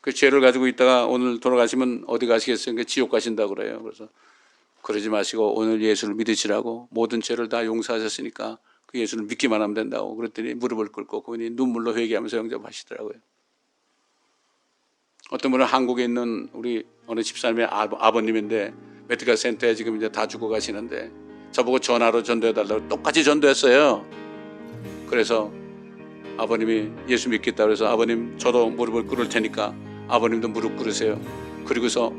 그 죄를 가지고 있다가 오늘 돌아가시면 어디 가시겠어요? 그러니까 지옥 가신다고 그래요. 그래서 그러지 마시고 오늘 예수를 믿으시라고, 모든 죄를 다 용서하셨으니까 그 예수를 믿기만 하면 된다고 그랬더니 무릎을 꿇고 그분이 눈물로 회개하면서 영접하시더라고요. 어떤 분은 한국에 있는 우리 어느 집사님의 아버님인데 메디컬 센터에 지금 이제 다 죽어 가시는데 저보고 전화로 전도해달라고 똑같이 전도했어요. 그래서 아버님이 예수 믿겠다고 해서 아버님 저도 무릎을 꿇을 테니까 아버님도 무릎 꿇으세요. 그리고서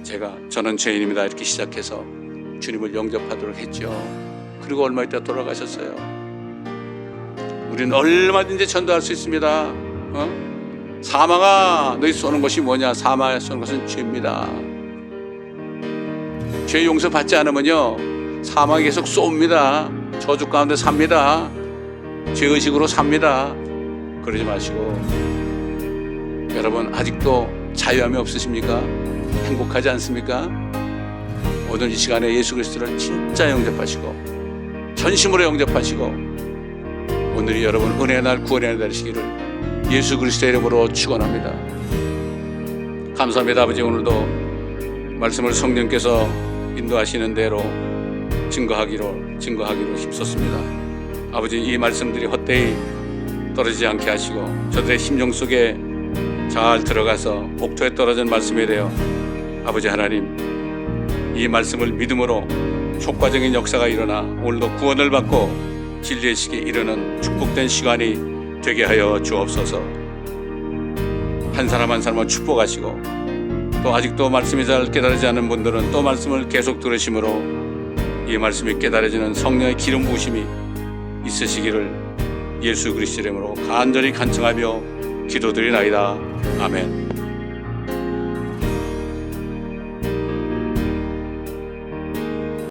제가 저는 죄인입니다 이렇게 시작해서 주님을 영접하도록 했죠. 그리고 얼마 있다 돌아가셨어요. 우리는 얼마든지 전도할 수 있습니다. 사망아 너희 쏘는 것이 뭐냐? 사망에 쏘는 것은 죄입니다. 죄 용서 받지 않으면요 사망이 계속 쏩니다. 저주 가운데 삽니다. 죄의식으로 삽니다. 그러지 마시고 여러분 아직도 자유함이 없으십니까? 행복하지 않습니까? 오늘 이 시간에 예수 그리스도를 진짜 영접하시고 전심으로 영접하시고 오늘이 여러분 은혜의 날 구원의 날 되시기를 예수 그리스도의 이름으로 축원합니다. 감사합니다. 아버지, 오늘도 말씀을 성령께서 인도하시는 대로 증거하기로 힘썼습니다. 아버지, 이 말씀들이 헛되이 떨어지지 않게 하시고 저들의 심령 속에 잘 들어가서 옥토에 떨어진 말씀에 대하여 아버지 하나님 이 말씀을 믿음으로 효과적인 역사가 일어나 오늘도 구원을 받고 진리의 시기에 이르는 축복된 시간이 되게 하여 주옵소서. 한 사람 한 사람을 축복하시고 또 아직도 말씀이 잘 깨달아지지 않는 분들은 또 말씀을 계속 들으심으로 이 말씀이 깨달아지는 성령의 기름 부으심이 있으시기를 예수 그리스도 이름으로 간절히 간청하며 기도드리나이다. 아멘.